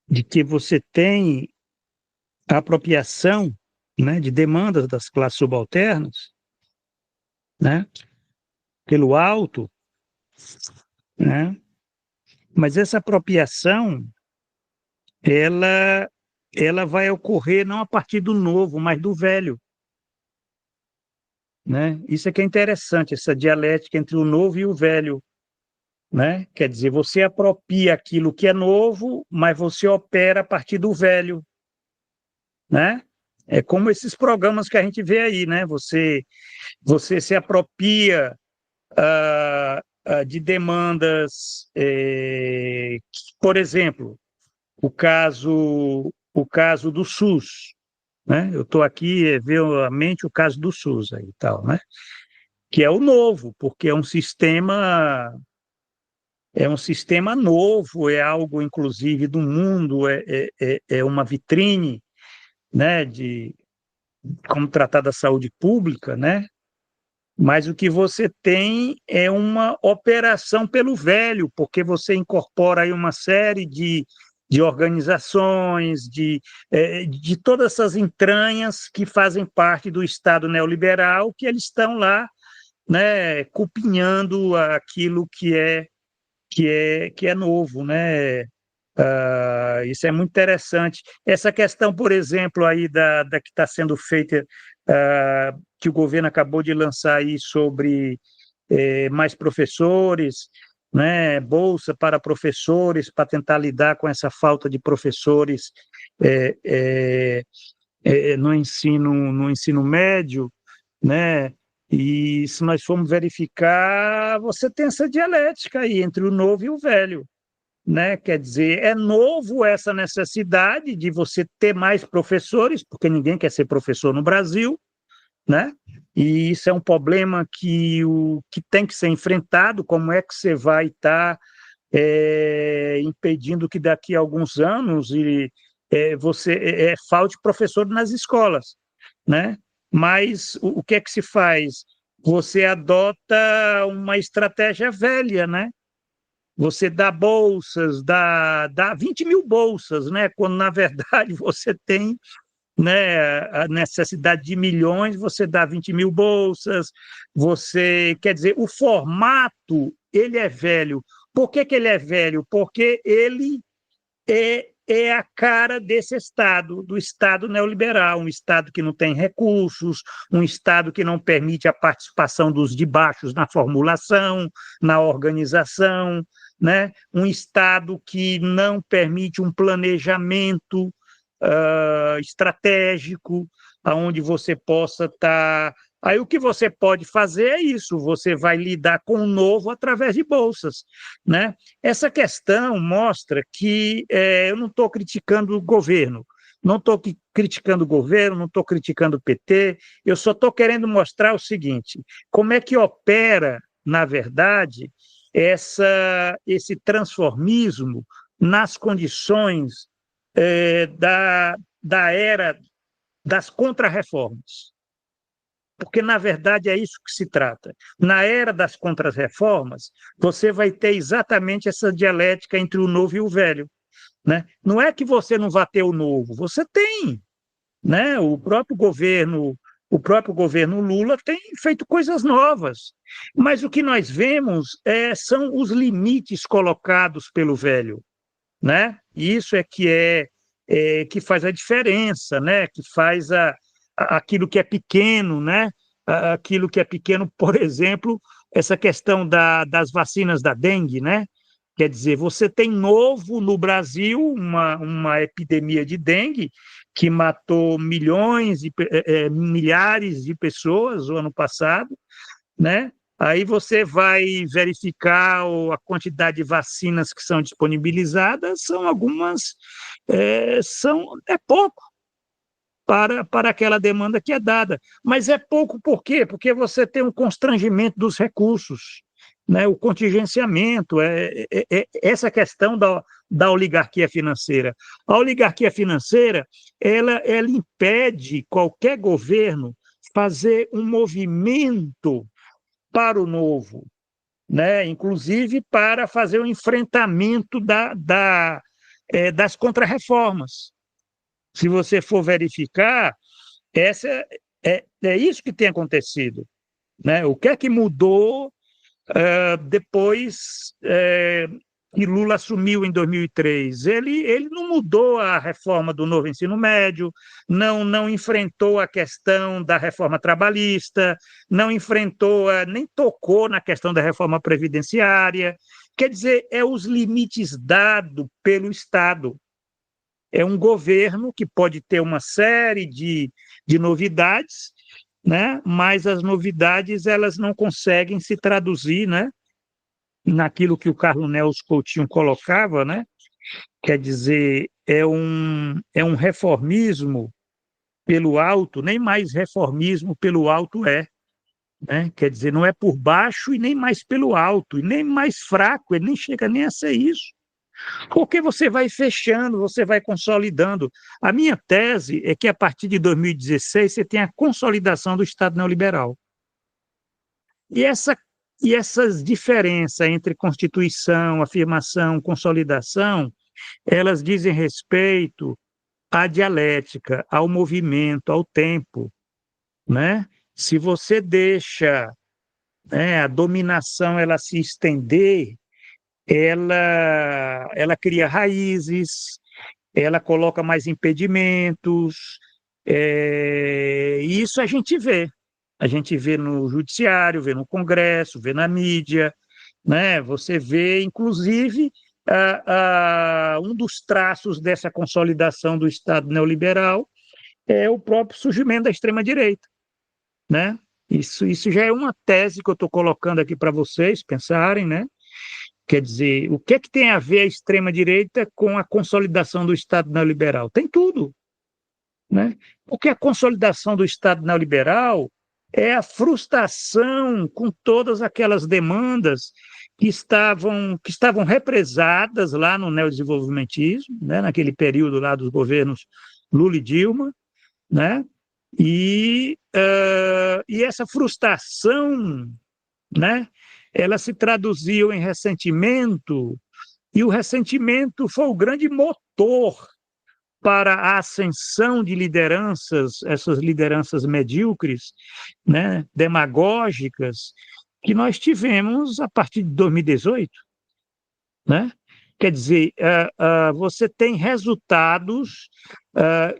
De que você tem a apropriação, né, de demandas das classes subalternas, né, pelo alto, né? Mas essa apropriação, ela vai ocorrer não a partir do novo, mas do velho, né? Isso é que é interessante, essa dialética entre o novo e o velho, né? Quer dizer, você apropria aquilo que é novo, mas você opera a partir do velho, né? É como esses programas que a gente vê aí, né? Você se apropria de demandas, por exemplo, o caso do SUS, né? Eu estou aqui vendo à mente o caso do SUS aí, e tal, né? Que é o novo, porque é um sistema novo, é algo, inclusive, do mundo, é uma vitrine, né, de como tratar da saúde pública, né? Mas o que você tem é uma operação pelo velho, porque você incorpora aí uma série de organizações, de todas essas entranhas que fazem parte do Estado neoliberal, que eles estão lá, né, cupinhando aquilo que é novo, né? Isso é muito interessante. Essa questão, por exemplo, aí da que está sendo feita, que o governo acabou de lançar aí sobre mais professores, né? Bolsa para professores, para tentar lidar com essa falta de professores é, é, no ensino médio, né? E se nós formos verificar, você tem essa dialética aí entre o novo e o velho, né? Quer dizer, é novo essa necessidade de você ter mais professores, porque ninguém quer ser professor no Brasil, né? E isso é um problema que tem que ser enfrentado. Como é que você vai estar impedindo que daqui a alguns anos você falte professor nas escolas, né? Mas o que é que se faz? Você adota uma estratégia velha, né? Você dá bolsas, dá 20 mil bolsas, né? Quando, na verdade, você tem, né, a necessidade de milhões, você dá 20 mil bolsas, quer dizer, o formato, ele é velho. Por que ele é velho? Porque ele é a cara desse Estado, do Estado neoliberal, um Estado que não tem recursos, um Estado que não permite a participação dos de baixos na formulação, na organização, né? Um Estado que não permite um planejamento estratégico, onde você possa estar. Aí o que você pode fazer é isso, você vai lidar com o novo através de bolsas, né? Essa questão mostra que eu não estou criticando o governo, não estou criticando o governo, não estou criticando o PT, eu só estou querendo mostrar o seguinte, como é que opera, na verdade, esse transformismo nas condições da era das contrarreformas. Porque, na verdade, é isso que se trata. Na era das contrarreformas, você vai ter exatamente essa dialética entre o novo e o velho, né? Não é que você não vai ter o novo, você tem, né? O próprio governo Lula tem feito coisas novas, mas o que nós vemos são os limites colocados pelo velho, né? E isso que faz a diferença, né? Que faz aquilo que é pequeno, né? Aquilo que é pequeno, por exemplo, essa questão das vacinas da dengue, né? Quer dizer, você tem novo no Brasil uma epidemia de dengue que matou milhares de pessoas o ano passado, né? Aí você vai verificar a quantidade de vacinas que são disponibilizadas, são algumas, é pouco para aquela demanda que é dada. Mas é pouco por quê? Porque você tem um constrangimento dos recursos, né? O contingenciamento, essa questão da oligarquia financeira. A oligarquia financeira, ela impede qualquer governo fazer um movimento para o novo, né? Inclusive para fazer o enfrentamento das contrarreformas. Se você for verificar, essa é isso que tem acontecido, né? O que é que mudou depois que Lula assumiu em 2003? Ele não mudou a reforma do novo ensino médio, não enfrentou a questão da reforma trabalhista, não enfrentou, nem tocou na questão da reforma previdenciária. Quer dizer, os limites dados pelo Estado. É um governo que pode ter uma série de novidades, né? Mas as novidades elas não conseguem se traduzir, né? Naquilo que o Carlos Nelson Coutinho colocava, né? Quer dizer, é um reformismo pelo alto, nem mais reformismo pelo alto é. Né? Quer dizer, não é por baixo e nem mais pelo alto, e nem mais fraco, ele nem chega nem a ser isso. Porque você vai fechando, você vai consolidando. A minha tese é que a partir de 2016 você tem a consolidação do Estado neoliberal. E essas diferenças entre constituição, afirmação, consolidação, elas dizem respeito à dialética, ao movimento, ao tempo, né? Se você deixa, né, a dominação ela se estender, ela cria raízes, ela coloca mais impedimentos, e isso a gente vê. A gente vê no judiciário, vê no Congresso, vê na mídia, né? Você vê, inclusive, um dos traços dessa consolidação do Estado neoliberal é o próprio surgimento da extrema-direita, né? Isso já é uma tese que eu estou colocando aqui para vocês pensarem, né? Quer dizer, o que é que tem a ver a extrema-direita com a consolidação do Estado neoliberal? Tem tudo, né? Porque a consolidação do Estado neoliberal é a frustração com todas aquelas demandas que estavam represadas lá no neodesenvolvimentismo, né? Naquele período lá dos governos Lula e Dilma, né? E essa frustração, né? Ela se traduziu em ressentimento, e o ressentimento foi o grande motor para a ascensão de lideranças, essas lideranças medíocres, né, demagógicas, que nós tivemos a partir de 2018. Né? Quer dizer, você tem resultados,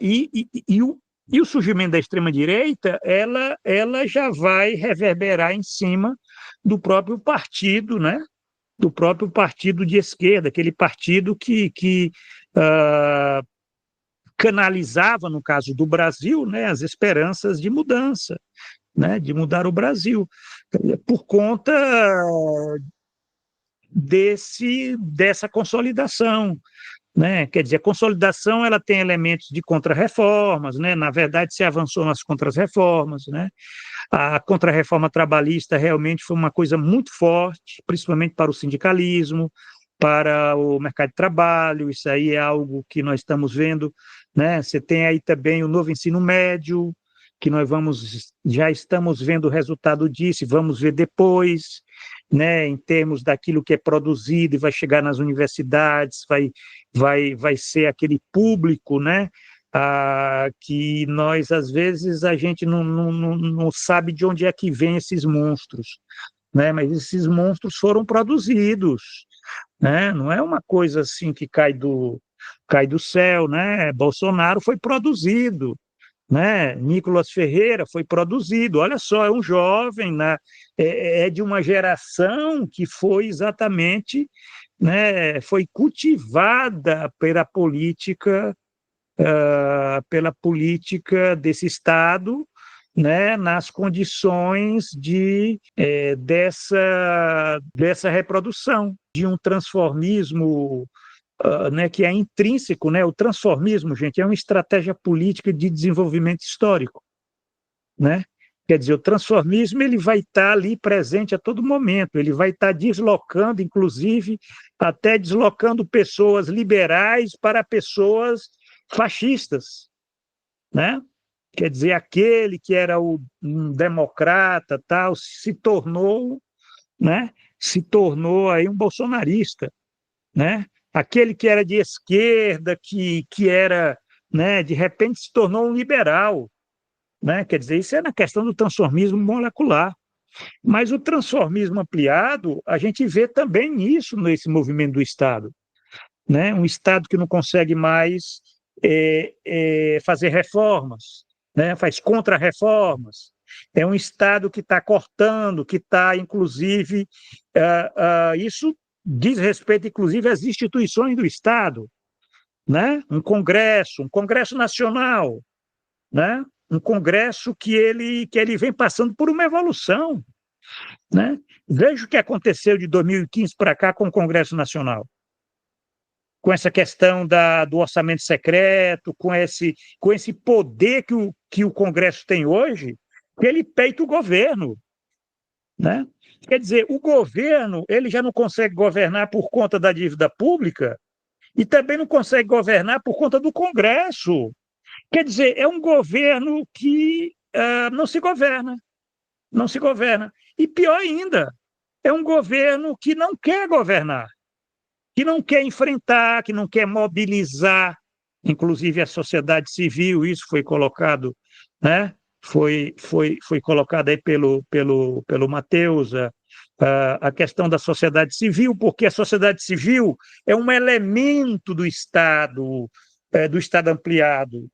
e o surgimento da extrema-direita, ela já vai reverberar em cima do próprio partido, né? Do próprio partido de esquerda, aquele partido que canalizava, no caso do Brasil, né, as esperanças de mudança, né, de mudar o Brasil, por conta dessa consolidação. Né? Quer dizer, a consolidação ela tem elementos de contrarreformas, né? Na verdade, se avançou nas contrarreformas, né? A contrarreforma trabalhista realmente foi uma coisa muito forte, principalmente para o sindicalismo, para o mercado de trabalho. Isso aí é algo que nós estamos vendo, né? Você tem aí também o novo ensino médio, que nós já estamos vendo o resultado disso, e vamos ver depois, né, em termos daquilo que é produzido e vai chegar nas universidades, vai ser aquele público, né, que nós, às vezes, a gente não sabe de onde é que vem esses monstros, né, mas esses monstros foram produzidos, né, não é uma coisa assim que cai do céu, né, Bolsonaro foi produzido, né? Nicolas Ferreira foi produzido, olha só, é um jovem, né? É de uma geração que foi exatamente, né? Foi cultivada pela política desse Estado, né? Nas condições dessa reprodução, de um transformismo, né, que é intrínseco, né? O transformismo, gente, é uma estratégia política de desenvolvimento histórico, né? Quer dizer, o transformismo ele vai estar ali presente a todo momento, ele vai estar deslocando, inclusive, até deslocando pessoas liberais para pessoas fascistas, né? Quer dizer, aquele que era um democrata, tal, se tornou, né? Se tornou aí um bolsonarista, né? Aquele que era de esquerda, que era, né, de repente se tornou um liberal, né? Quer dizer, isso é na questão do transformismo molecular. Mas o transformismo ampliado, a gente vê também isso nesse movimento do Estado, né? Um Estado que não consegue mais fazer reformas, né? Faz contra-reformas. É um Estado que está cortando, que está, inclusive, isso diz respeito, inclusive, às instituições do Estado, né? Um Congresso Nacional, né? Um Congresso que ele vem passando por uma evolução, né? Veja o que aconteceu de 2015 para cá com o Congresso Nacional, com essa questão do orçamento secreto, com esse poder que o Congresso tem hoje, que ele peita o governo, né? Quer dizer, o governo ele já não consegue governar por conta da dívida pública e também não consegue governar por conta do Congresso. Quer dizer, é um governo que não se governa, não se governa. E pior ainda, é um governo que não quer governar, que não quer enfrentar, que não quer mobilizar, inclusive a sociedade civil, isso foi colocado, né? Foi colocado aí pelo Matheus, a questão da sociedade civil, porque a sociedade civil é um elemento do Estado ampliado,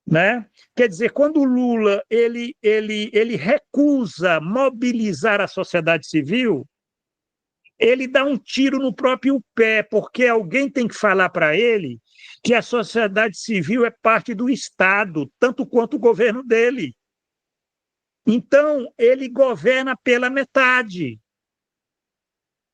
né? Quer dizer, quando o Lula ele recusa mobilizar a sociedade civil, ele dá um tiro no próprio pé, porque alguém tem que falar para ele que a sociedade civil é parte do Estado, tanto quanto o governo dele. Então, ele governa pela metade,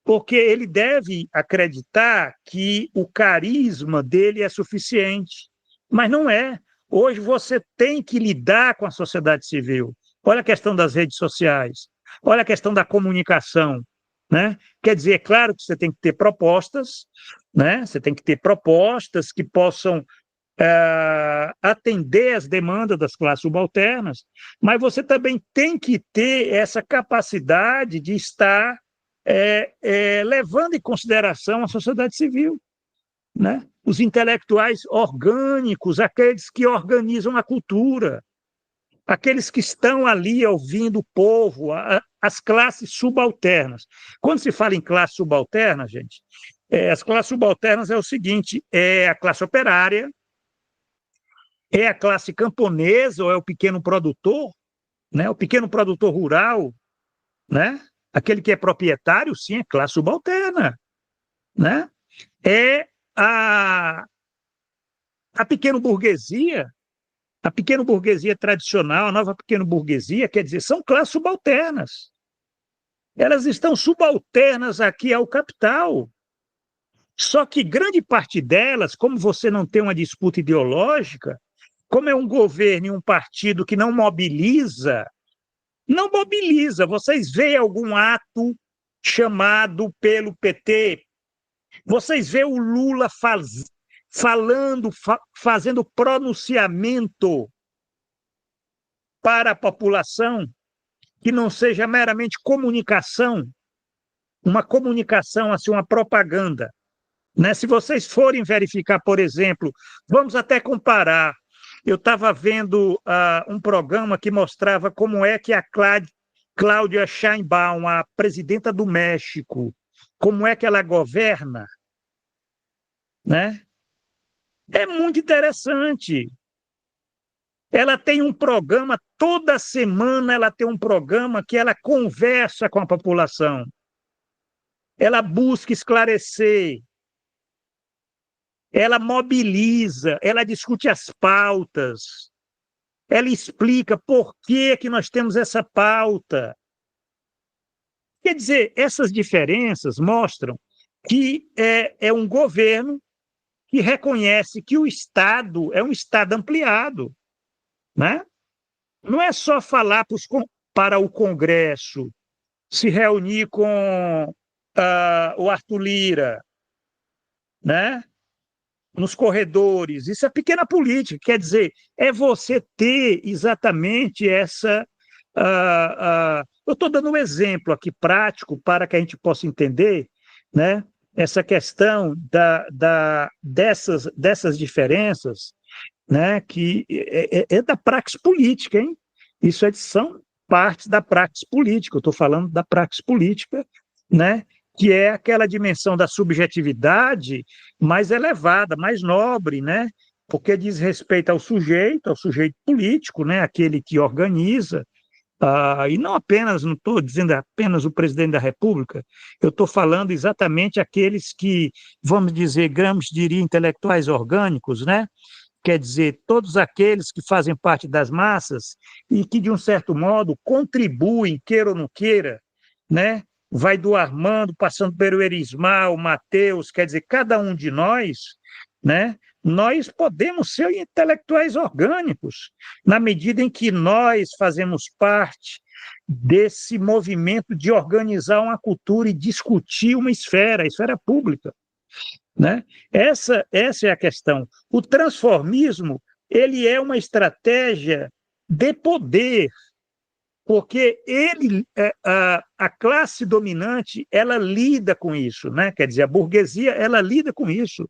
porque ele deve acreditar que o carisma dele é suficiente, mas não é. Hoje você tem que lidar com a sociedade civil. Olha a questão das redes sociais, olha a questão da comunicação, né? Quer dizer, é claro que você tem que ter propostas, né? Você tem que ter propostas que possam atender às demandas das classes subalternas, mas você também tem que ter essa capacidade de estar levando em consideração a sociedade civil, né? Os intelectuais orgânicos, aqueles que organizam a cultura, aqueles que estão ali ouvindo o povo, as classes subalternas. Quando se fala em classe subalterna, gente, as classes subalternas é o seguinte: é a classe operária, é a classe camponesa ou é o pequeno produtor, né? O pequeno produtor rural, né? Aquele que é proprietário, sim, é classe subalterna, né? É a pequena burguesia, a pequena burguesia tradicional, a nova pequena burguesia, quer dizer, são classes subalternas. Elas estão subalternas aqui ao capital. Só que grande parte delas, como você não tem uma disputa ideológica, como é um governo e um partido que não mobiliza, Vocês veem algum ato chamado pelo PT? Vocês veem o Lula fazendo pronunciamento para a população que não seja meramente comunicação, uma comunicação, assim, uma propaganda, né? Se vocês forem verificar, por exemplo, vamos até comparar. Eu estava vendo um programa que mostrava como é que a Cláudia Sheinbaum, a presidenta do México, como é que ela governa, né? É muito interessante. Ela tem um programa, toda semana ela tem um programa que ela conversa com a população. Ela busca esclarecer, ela mobiliza, ela discute as pautas, ela explica por que nós temos essa pauta. Quer dizer, essas diferenças mostram que é um governo que reconhece que o Estado é um Estado ampliado, né? Não é só falar para o Congresso, se reunir com o Arthur Lira, né? Nos corredores. Isso é pequena política, quer dizer, é você ter exatamente essa... eu estou dando um exemplo aqui prático para que a gente possa entender, né, essa questão dessas diferenças, né, que é da praxis política, hein? Isso são partes da praxis política, eu estou falando da praxis política, né, que é aquela dimensão da subjetividade mais elevada, mais nobre, né, porque diz respeito ao sujeito político, né, aquele que organiza, e não estou dizendo apenas o presidente da República, eu estou falando exatamente aqueles que, vamos dizer, Gramsci diria intelectuais orgânicos, né? Quer dizer, todos aqueles que fazem parte das massas e que, de um certo modo, contribuem, queira ou não queira, né, vai do Armando, passando pelo Erismar, o Matheus, quer dizer, cada um de nós, né, nós podemos ser intelectuais orgânicos, na medida em que nós fazemos parte desse movimento de organizar uma cultura e discutir uma esfera, a esfera pública, né? Essa é a questão. O transformismo, ele é uma estratégia de poder, porque a classe dominante, ela lida com isso, né? Quer dizer, a burguesia, ela lida com isso.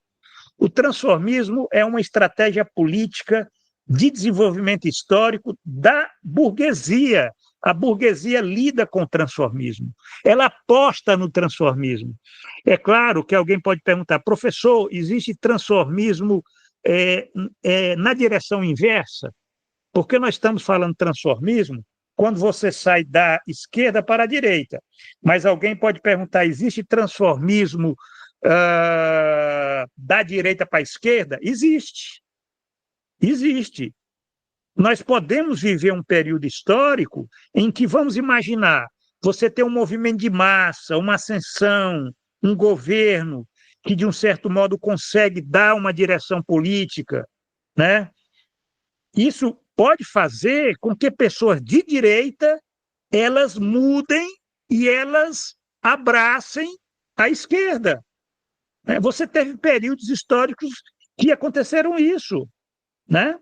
O transformismo é uma estratégia política de desenvolvimento histórico da burguesia. A burguesia lida com o transformismo, ela aposta no transformismo. É claro que alguém pode perguntar, professor, existe transformismo na direção inversa? Porque nós estamos falando transformismo quando você sai da esquerda para a direita. Mas alguém pode perguntar, existe transformismo da direita para a esquerda? Existe. Existe. Nós podemos viver um período histórico em que, vamos imaginar, você tem um movimento de massa, uma ascensão, um governo que, de um certo modo, consegue dar uma direção política, né? Isso pode fazer com que pessoas de direita elas mudem e elas abracem a esquerda. Você teve períodos históricos que aconteceram isso, né?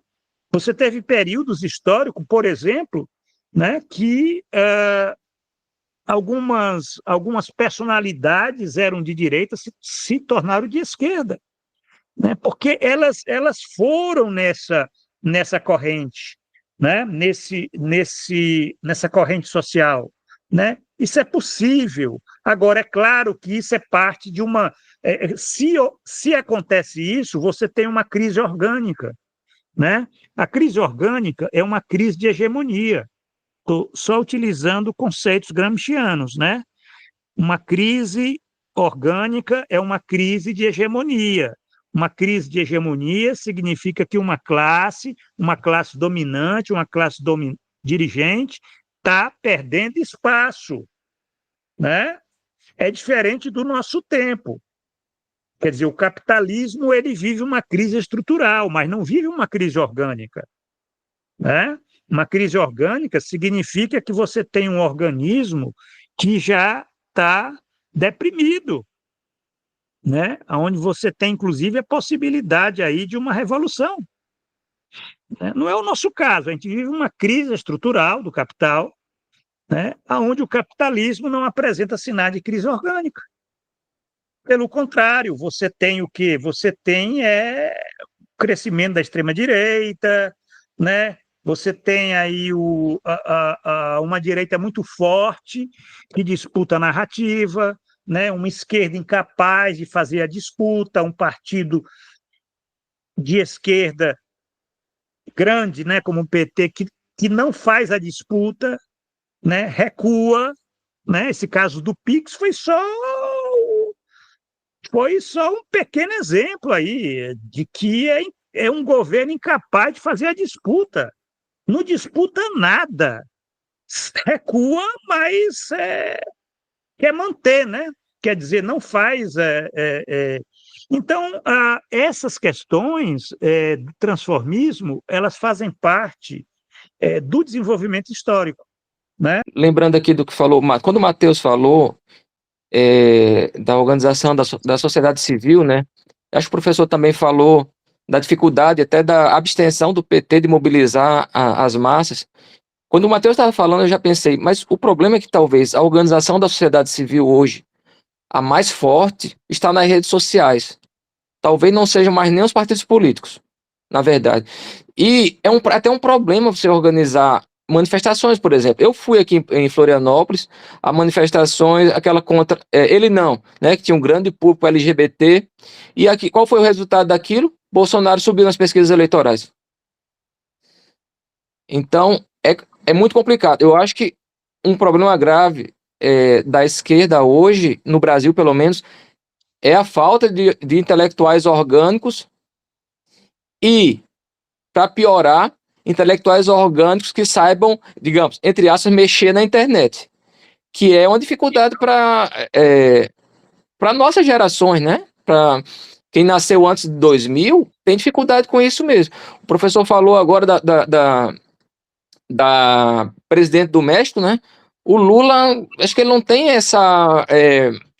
Você teve períodos históricos, por exemplo, né, que algumas personalidades eram de direita, se tornaram de esquerda, né, porque elas foram nessa corrente, né, nessa corrente social, né? Isso é possível. Agora, é claro que isso é parte de uma... se acontece isso, você tem uma crise orgânica, né? A crise orgânica é uma crise de hegemonia. Estou só utilizando conceitos gramscianos, né? Uma crise orgânica é uma crise de hegemonia. Uma crise de hegemonia significa que uma classe dominante, uma classe dirigente, está perdendo espaço, né? É diferente do nosso tempo. Quer dizer, o capitalismo ele vive uma crise estrutural, mas não vive uma crise orgânica, né? Uma crise orgânica significa que você tem um organismo que já está deprimido, né? Onde você tem, inclusive, a possibilidade aí de uma revolução, né? Não é o nosso caso, a gente vive uma crise estrutural do capital, né? Onde o capitalismo não apresenta sinais de crise orgânica. Pelo contrário, você tem o quê? Você tem o crescimento da extrema-direita, né? Você tem aí uma direita muito forte que disputa a narrativa, né? Uma esquerda incapaz de fazer a disputa, um partido de esquerda grande, né? Como o PT, que não faz a disputa, né? Recua, né? Esse caso do PIX foi só um pequeno exemplo aí de que é um governo incapaz de fazer a disputa. Não disputa nada. Recua, mas quer manter, né? Quer dizer, não faz... Então, essas questões do transformismo, elas fazem parte do desenvolvimento histórico, né? Lembrando aqui do que falou, quando o Matheus falou da organização da sociedade civil, né? Acho que o professor também falou da dificuldade até da abstenção do PT de mobilizar as massas. Quando o Matheus estava falando, eu já pensei, mas o problema é que talvez a organização da sociedade civil hoje, a mais forte, está nas redes sociais. Talvez não sejam mais nem os partidos políticos, na verdade. E é até um problema você organizar manifestações, por exemplo. Eu fui aqui em Florianópolis a manifestações, aquela contra ele não, né, que tinha um grande público LGBT, e aqui qual foi o resultado daquilo? Bolsonaro subiu nas pesquisas eleitorais. Então, é muito complicado. Eu acho que um problema grave da esquerda hoje, no Brasil pelo menos, é a falta de intelectuais orgânicos e, para piorar, intelectuais orgânicos que saibam, digamos, entre aspas, mexer na internet. que é uma dificuldade para nossas gerações, né? Para quem nasceu antes de 2000, tem dificuldade com isso mesmo. O professor falou agora da presidente do México, né? O Lula, acho que ele não tem essa,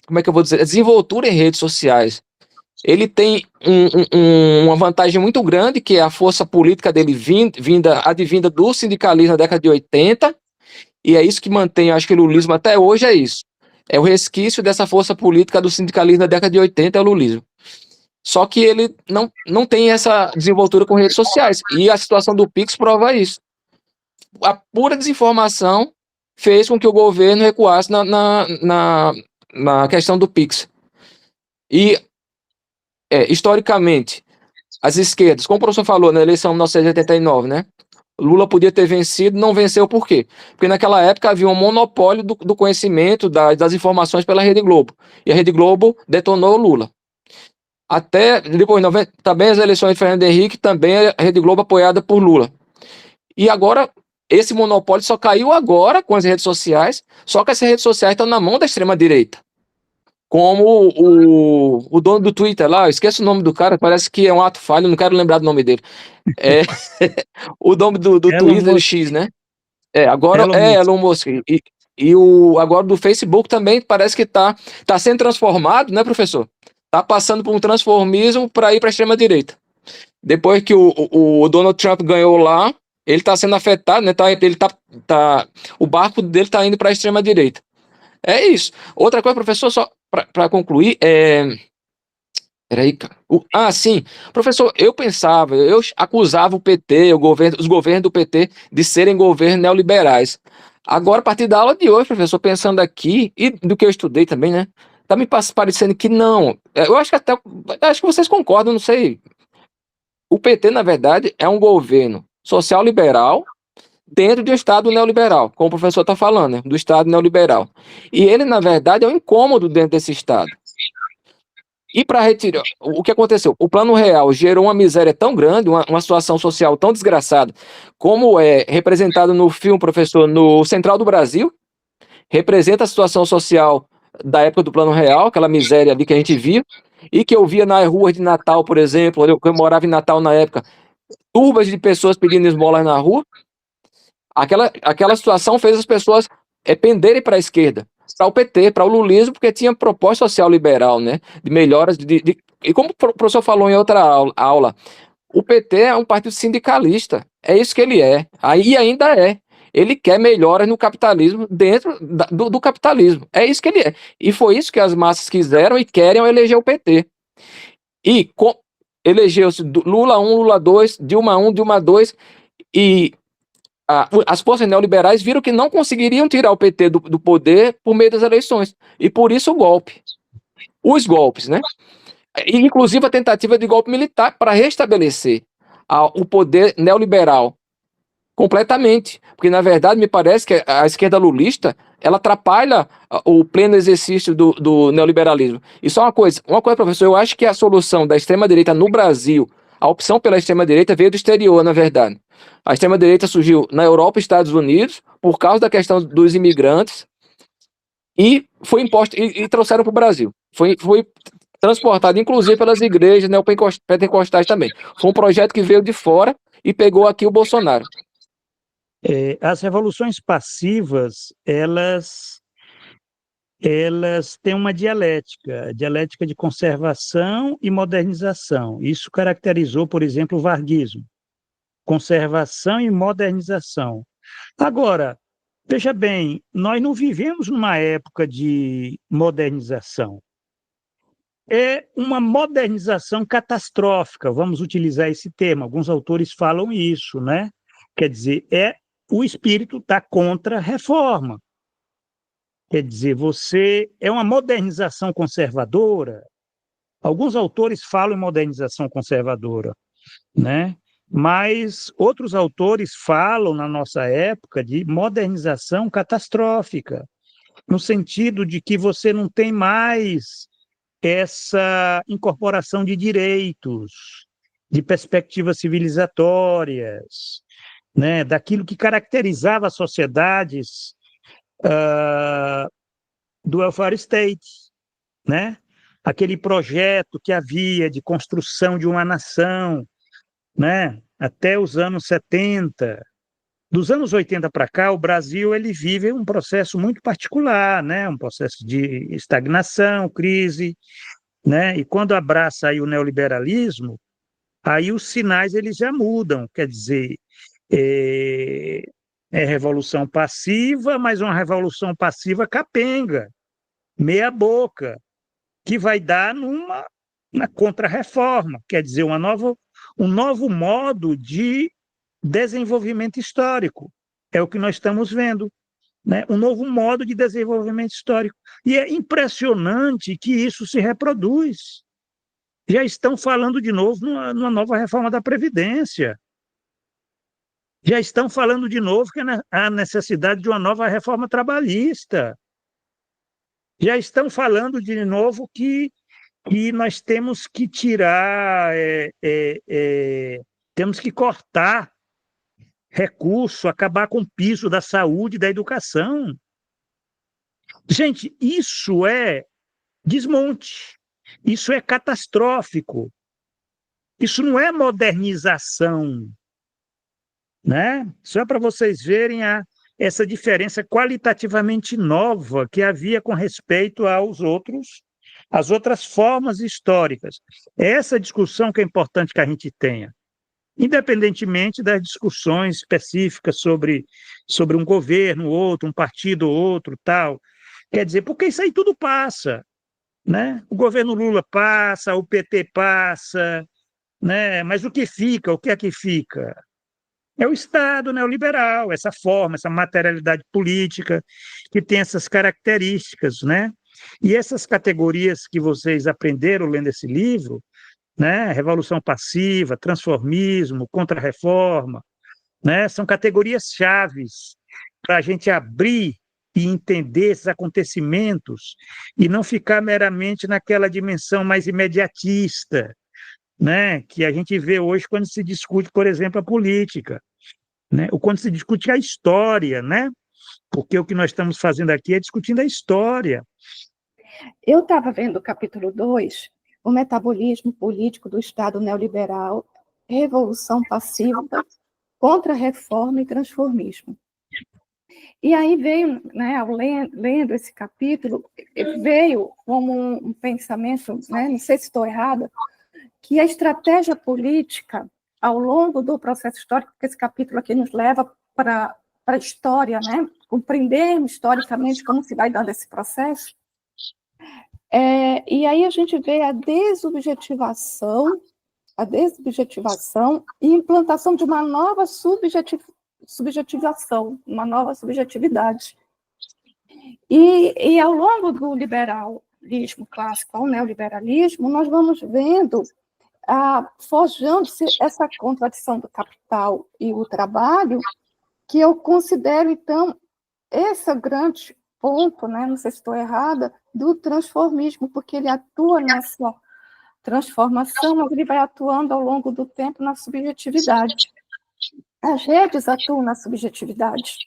como é que eu vou dizer, desenvoltura em redes sociais. Ele tem uma vantagem muito grande, que é a força política dele advinda do sindicalismo na década de 80, e é isso que mantém, acho que o lulismo até hoje é isso. É o resquício dessa força política do sindicalismo na década de 80, é o lulismo. Só que ele não tem essa desenvoltura com redes sociais, e a situação do Pix prova isso. A pura desinformação fez com que o governo recuasse na questão do Pix. E, historicamente, as esquerdas, como o professor falou na eleição de 1989, né? Lula podia ter vencido, não venceu por quê? Porque naquela época havia um monopólio do conhecimento, das informações pela Rede Globo. E a Rede Globo detonou Lula. Até depois, também as eleições de Fernando Henrique, também a Rede Globo apoiada por Lula. E agora, esse monopólio só caiu agora com as redes sociais, só que as redes sociais estão na mão da extrema-direita. Como o dono do Twitter lá, eu esqueço o nome do cara, parece que é um ato falho, não quero lembrar do nome dele. O nome do Twitter, o X, né? Agora Elon Musk. Agora do Facebook também parece que tá sendo transformado, né, professor? Tá passando por um transformismo para ir para a extrema-direita. Depois que o Donald Trump ganhou lá, ele está sendo afetado, né? O barco dele está indo para a extrema-direita. É isso. Outra coisa, professor, só para concluir, peraí, cara. Sim. Professor, eu acusava o PT, os governos do PT, de serem governos neoliberais. Agora, a partir da aula de hoje, professor, pensando aqui, e do que eu estudei também, né? Tá me parecendo que não. Eu acho que vocês concordam, não sei. O PT, na verdade, é um governo social-liberal dentro de um Estado neoliberal, como o professor está falando, né, do Estado neoliberal. E ele, na verdade, é um incômodo dentro desse Estado. E para retirar, o que aconteceu? O Plano Real gerou uma miséria tão grande, uma situação social tão desgraçada, como é representado no filme, professor, no Central do Brasil, representa a situação social da época do Plano Real, aquela miséria ali que a gente via, e que eu via nas ruas de Natal, por exemplo, eu morava em Natal na época, turbas de pessoas pedindo esmolas na rua. Aquela situação fez as pessoas penderem para a esquerda, para o PT, para o lulismo, porque tinha proposta social liberal, né, de melhoras, e como o professor falou em outra aula, o PT é um partido sindicalista, é isso que ele é, aí ainda é. Ele quer melhoras no capitalismo dentro do capitalismo, é isso que ele é. E foi isso que as massas quiseram e querem eleger o PT. E elegeu-se Lula 1, Lula 2, Dilma 1, Dilma 2, e as forças neoliberais viram que não conseguiriam tirar o PT do poder por meio das eleições. E por isso o golpe. Os golpes, né? E, inclusive a tentativa de golpe militar para restabelecer o poder neoliberal completamente. Porque, na verdade, me parece que a esquerda lulista ela atrapalha o pleno exercício do neoliberalismo. E só uma coisa, professor, eu acho que a solução da extrema-direita no Brasil, a opção pela extrema-direita veio do exterior, na verdade. A extrema-direita surgiu na Europa e Estados Unidos por causa da questão dos imigrantes e foi imposto e trouxeram para o Brasil. Foi transportado, inclusive, pelas igrejas neopentecostais também. Foi um projeto que veio de fora e pegou aqui o Bolsonaro. As revoluções passivas, elas têm uma dialética de conservação e modernização. Isso caracterizou, por exemplo, o varguismo. Conservação e modernização. Agora, veja bem, nós não vivemos numa época de modernização. É uma modernização catastrófica, vamos utilizar esse termo. Alguns autores falam isso, né? Quer dizer, é o espírito da contra-reforma. Quer dizer, é uma modernização conservadora. Alguns autores falam em modernização conservadora, né? Mas outros autores falam, na nossa época, de modernização catastrófica, no sentido de que você não tem mais essa incorporação de direitos, de perspectivas civilizatórias, né, daquilo que caracterizava as sociedades do welfare state, né? Aquele projeto que havia de construção de uma nação, né? Até os anos 70. Dos anos 80 para cá, o Brasil ele vive um processo muito particular, né? Um processo de estagnação, crise, né? E quando abraça aí o neoliberalismo, aí os sinais eles já mudam, quer dizer, é revolução passiva, mas uma revolução passiva capenga, meia boca, que vai dar na contra-reforma, quer dizer, um novo modo de desenvolvimento histórico. É o que nós estamos vendo, né? Um novo modo de desenvolvimento histórico. E é impressionante que isso se reproduz. Já estão falando de novo numa nova reforma da Previdência. Já estão falando de novo que há necessidade de uma nova reforma trabalhista. Já estão falando de novo que nós temos que tirar, temos que cortar recurso, acabar com o piso da saúde e da educação. Gente, isso é desmonte, isso é catastrófico, isso não é modernização, né? Só para vocês verem essa diferença qualitativamente nova que havia com respeito às outras formas históricas. É essa discussão que é importante que a gente tenha, independentemente das discussões específicas sobre um governo, outro, um partido, outro, tal. Quer dizer, porque isso aí tudo passa, né? O governo Lula passa, o PT passa, né? Mas o que fica, o que é que fica? É o Estado neoliberal, essa forma, essa materialidade política que tem essas características, né? E essas categorias que vocês aprenderam lendo esse livro, né? Revolução passiva, transformismo, contra-reforma, né? São categorias chaves para a gente abrir e entender esses acontecimentos e não ficar meramente naquela dimensão mais imediatista, né? Que a gente vê hoje quando se discute, por exemplo, a política, né? Ou quando se discute a história, né? Porque o que nós estamos fazendo aqui é discutindo a história. Eu estava vendo o capítulo 2, o metabolismo político do Estado neoliberal, revolução passiva, contra-reforma e transformismo. E aí veio, né, lendo esse capítulo, veio como um pensamento, né, não sei se estou errada, que a estratégia política, ao longo do processo histórico, porque esse capítulo aqui nos leva para a história, né, compreendermos historicamente como se vai dando esse processo, e aí a gente vê a desobjetivação e implantação de uma nova subjetivação, uma nova subjetividade. E ao longo do liberalismo clássico ao neoliberalismo, nós vamos vendo, forjando-se essa contradição do capital e o trabalho, que eu considero, então, esse grande ponto, né, não sei se estou errada, do transformismo, porque ele atua nessa transformação, mas ele vai atuando ao longo do tempo na subjetividade. As redes atuam na subjetividade.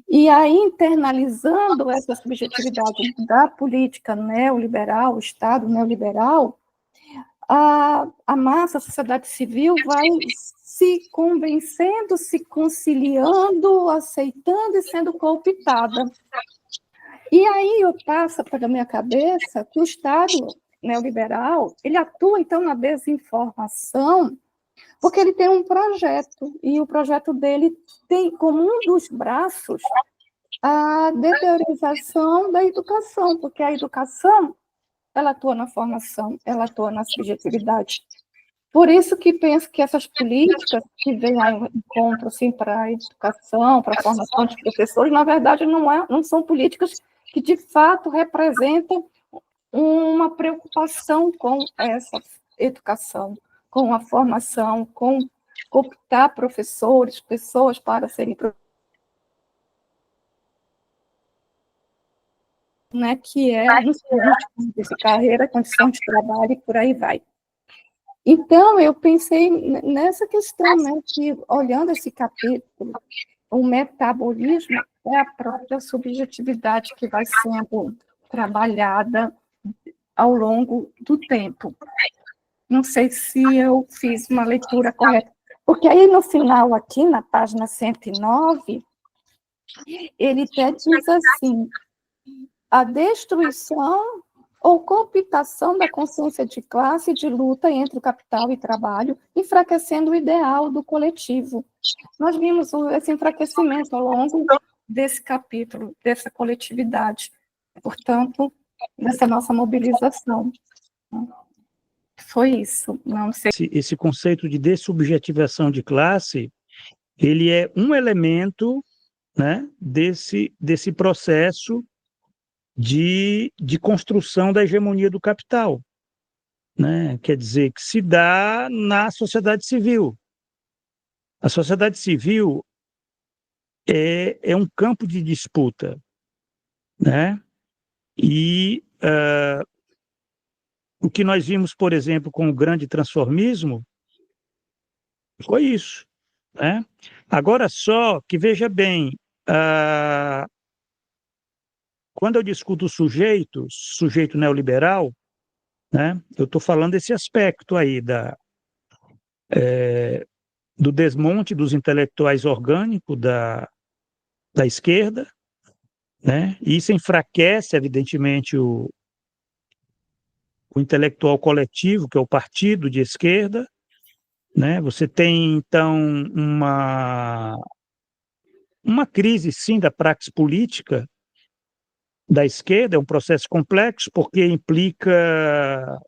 E aí, internalizando essa subjetividade da política neoliberal, o Estado neoliberal, a massa, a sociedade civil vai se convencendo, se conciliando, aceitando e sendo cooptada. E aí passa pela minha cabeça que o Estado neoliberal, ele atua, então, na desinformação, porque ele tem um projeto, e o projeto dele tem como um dos braços a deteriorização da educação, porque a educação, ela atua na formação, ela atua na subjetividade. Por isso que penso que essas políticas que vêm ao encontro assim, para a educação, para a formação de professores, na verdade, não são políticas que, de fato, representam uma preocupação com essa educação, com a formação, com optar professores, pessoas para serem né, que é nos condições de carreira, condição de trabalho e por aí vai. Então, eu pensei nessa questão, né, que olhando esse capítulo, o metabolismo é a própria subjetividade que vai sendo trabalhada ao longo do tempo. Não sei se eu fiz uma leitura correta, porque aí no final, aqui na página 109, ele até diz assim: a destruição ou cooptação da consciência de classe e de luta entre o capital e trabalho, enfraquecendo o ideal do coletivo. Nós vimos esse enfraquecimento ao longo desse capítulo, dessa coletividade, portanto, dessa nossa mobilização. Foi isso, não sei. Esse conceito de dessubjetivação de classe, ele é um elemento, né, desse processo de construção da hegemonia do capital, né? Quer dizer, que se dá na sociedade civil. A sociedade civil é um campo de disputa, né? E o que nós vimos, por exemplo, com o grande transformismo, foi isso, né? Agora só que, veja bem, quando eu discuto o sujeito neoliberal, né, eu estou falando desse aspecto aí do desmonte dos intelectuais orgânicos da esquerda, né? E isso enfraquece, evidentemente, o intelectual coletivo, que é o partido de esquerda, né? Você tem, então, uma crise, sim, da praxis política da esquerda, é um processo complexo, porque implica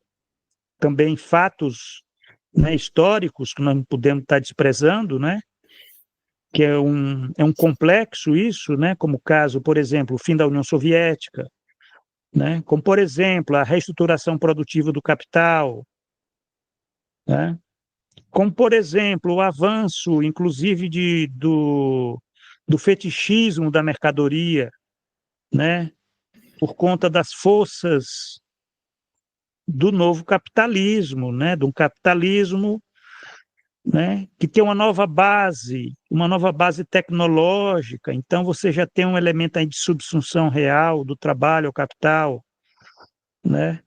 também fatos, né, históricos que nós não podemos estar desprezando, né? Que é um complexo isso, né? Como o caso, por exemplo, o fim da União Soviética, né? Como, por exemplo, a reestruturação produtiva do capital, né? Como, por exemplo, o avanço, inclusive, do fetichismo da mercadoria, né? Por conta das forças do novo capitalismo, né? De um capitalismo, né, que tem uma nova base tecnológica. Então você já tem um elemento aí de subsunção real do trabalho ao capital, né?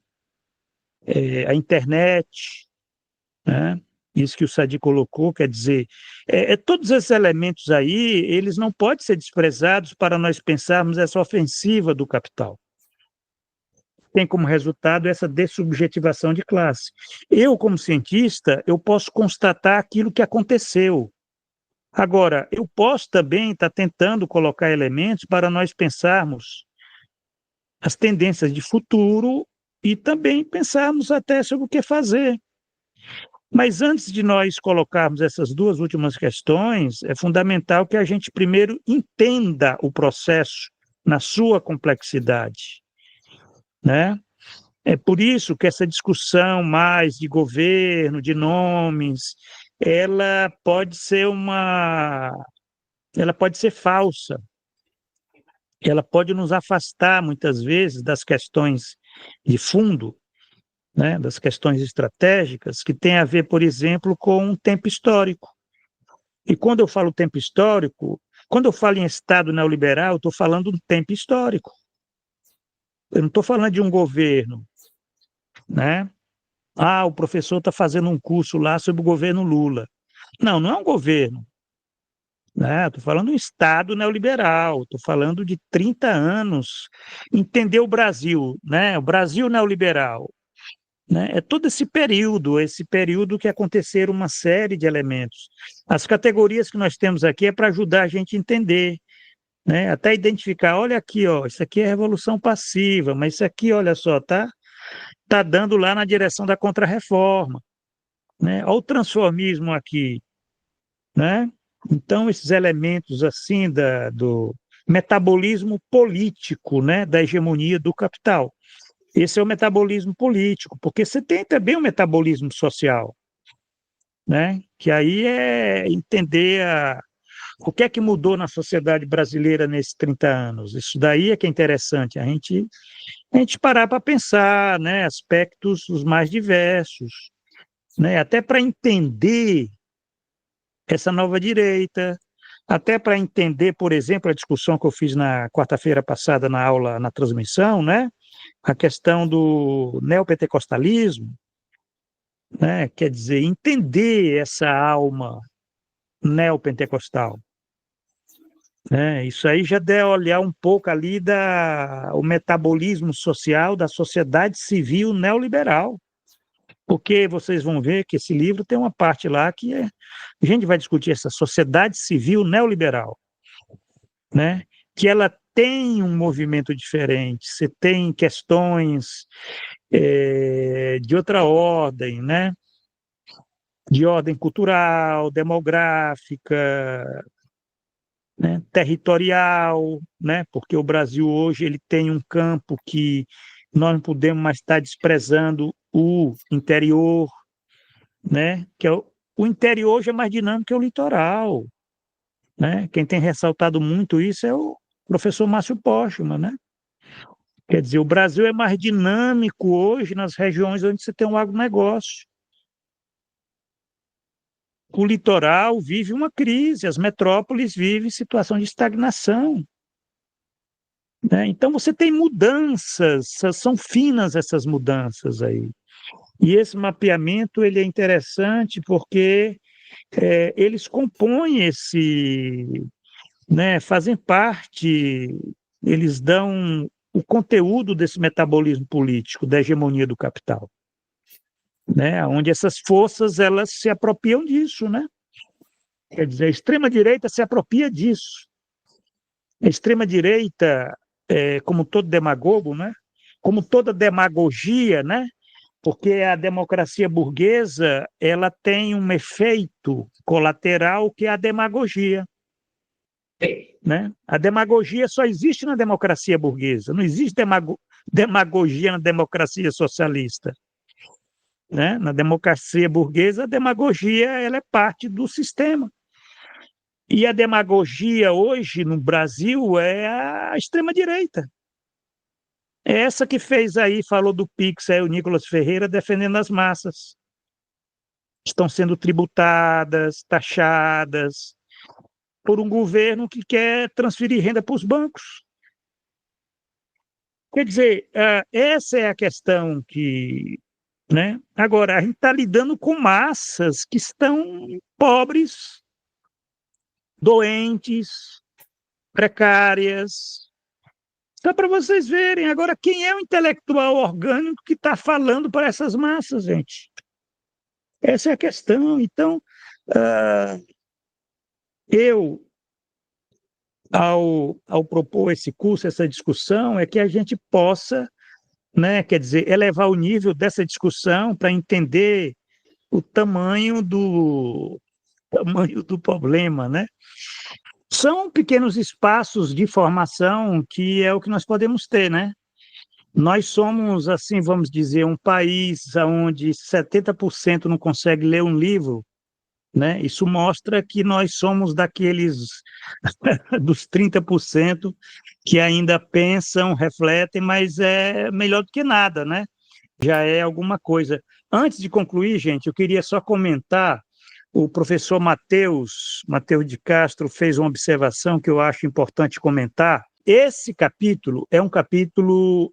A internet, né? Isso que o Sadi colocou, quer dizer, todos esses elementos aí, eles não podem ser desprezados para nós pensarmos essa ofensiva do capital. Tem como resultado essa dessubjetivação de classe. Eu, como cientista, eu posso constatar aquilo que aconteceu. Agora, eu posso também estar tentando colocar elementos para nós pensarmos as tendências de futuro e também pensarmos até sobre o que fazer. Mas antes de nós colocarmos essas duas últimas questões, é fundamental que a gente primeiro entenda o processo na sua complexidade, né? É por isso que essa discussão mais de governo, de nomes, ela pode ser falsa. Ela pode nos afastar, muitas vezes, das questões de fundo, né, das questões estratégicas, que tem a ver, por exemplo, com um tempo histórico. E quando eu falo tempo histórico, quando eu falo em Estado neoliberal, eu estou falando do tempo histórico. Eu não estou falando de um governo, né? O professor está fazendo um curso lá sobre o governo Lula. Não, não é um governo. Né? Estou falando de um Estado neoliberal, estou falando de 30 anos. Entender o Brasil, né? O Brasil neoliberal. Né? É todo esse período que aconteceram uma série de elementos. As categorias que nós temos aqui é para ajudar a gente a entender, né? Até identificar, olha aqui, ó, isso aqui é revolução passiva, mas isso aqui, olha só, tá dando lá na direção da contrarreforma, né? Olha o transformismo aqui, né? Então, esses elementos assim do metabolismo político, né, da hegemonia do capital. Esse é o metabolismo político, porque você tem também o metabolismo social, né? Que aí é entender o que é que mudou na sociedade brasileira nesses 30 anos. Isso daí é que é interessante, a gente parar para pensar, né, aspectos os mais diversos, né, até para entender essa nova direita, até para entender, por exemplo, a discussão que eu fiz na quarta-feira passada na aula, na transmissão, né? A questão do neopentecostalismo, né? Quer dizer, entender essa alma neopentecostal, né? Isso aí já deve olhar um pouco ali o metabolismo social da sociedade civil neoliberal, porque vocês vão ver que esse livro tem uma parte lá que a gente vai discutir essa sociedade civil neoliberal, né? Que ela tem um movimento diferente, você tem questões de outra ordem, né? De ordem cultural, demográfica, né? Territorial, né? Porque o Brasil hoje ele tem um campo que nós não podemos mais estar desprezando o interior, né? Que é o interior hoje é mais dinâmico que o litoral, né? Quem tem ressaltado muito isso é o professor Márcio Postman, né? Quer dizer, o Brasil é mais dinâmico hoje nas regiões onde você tem um agronegócio. O litoral vive uma crise, as metrópoles vivem situação de estagnação, né? Então você tem mudanças, são finas essas mudanças aí. E esse mapeamento ele é interessante porque eles compõem né, fazem parte, eles dão o conteúdo desse metabolismo político, da hegemonia do capital, né, onde essas forças elas se apropriam disso, né? Quer dizer, a extrema-direita se apropria disso. A extrema-direita, como todo demagogo, né, como toda demagogia, né, porque a democracia burguesa ela tem um efeito colateral que é a demagogia, né? A demagogia só existe na democracia burguesa, não existe demagogia na democracia socialista, né? Na democracia burguesa, a demagogia ela é parte do sistema. E a demagogia hoje no Brasil é a extrema-direita. É essa que fez aí, falou do Pix, o Nicolas Ferreira defendendo as massas. Estão sendo tributadas, taxadas, por um governo que quer transferir renda para os bancos. Quer dizer, essa é a questão que... Né? Agora, a gente está lidando com massas que estão pobres, doentes, precárias. Só para vocês verem. Agora, quem é o intelectual orgânico que está falando para essas massas, gente? Essa é a questão. Então, eu, ao propor esse curso, essa discussão, é que a gente possa, né, quer dizer, elevar o nível dessa discussão para entender o tamanho do problema, né? São pequenos espaços de formação que é o que nós podemos ter, né? Nós somos, assim, vamos dizer, um país onde 70% não consegue ler um livro, né? Isso mostra que nós somos daqueles dos 30% que ainda pensam, refletem, mas é melhor do que nada, né? Já é alguma coisa. Antes de concluir, gente, eu queria só comentar, o professor Matheus de Castro fez uma observação que eu acho importante comentar. Esse capítulo é um capítulo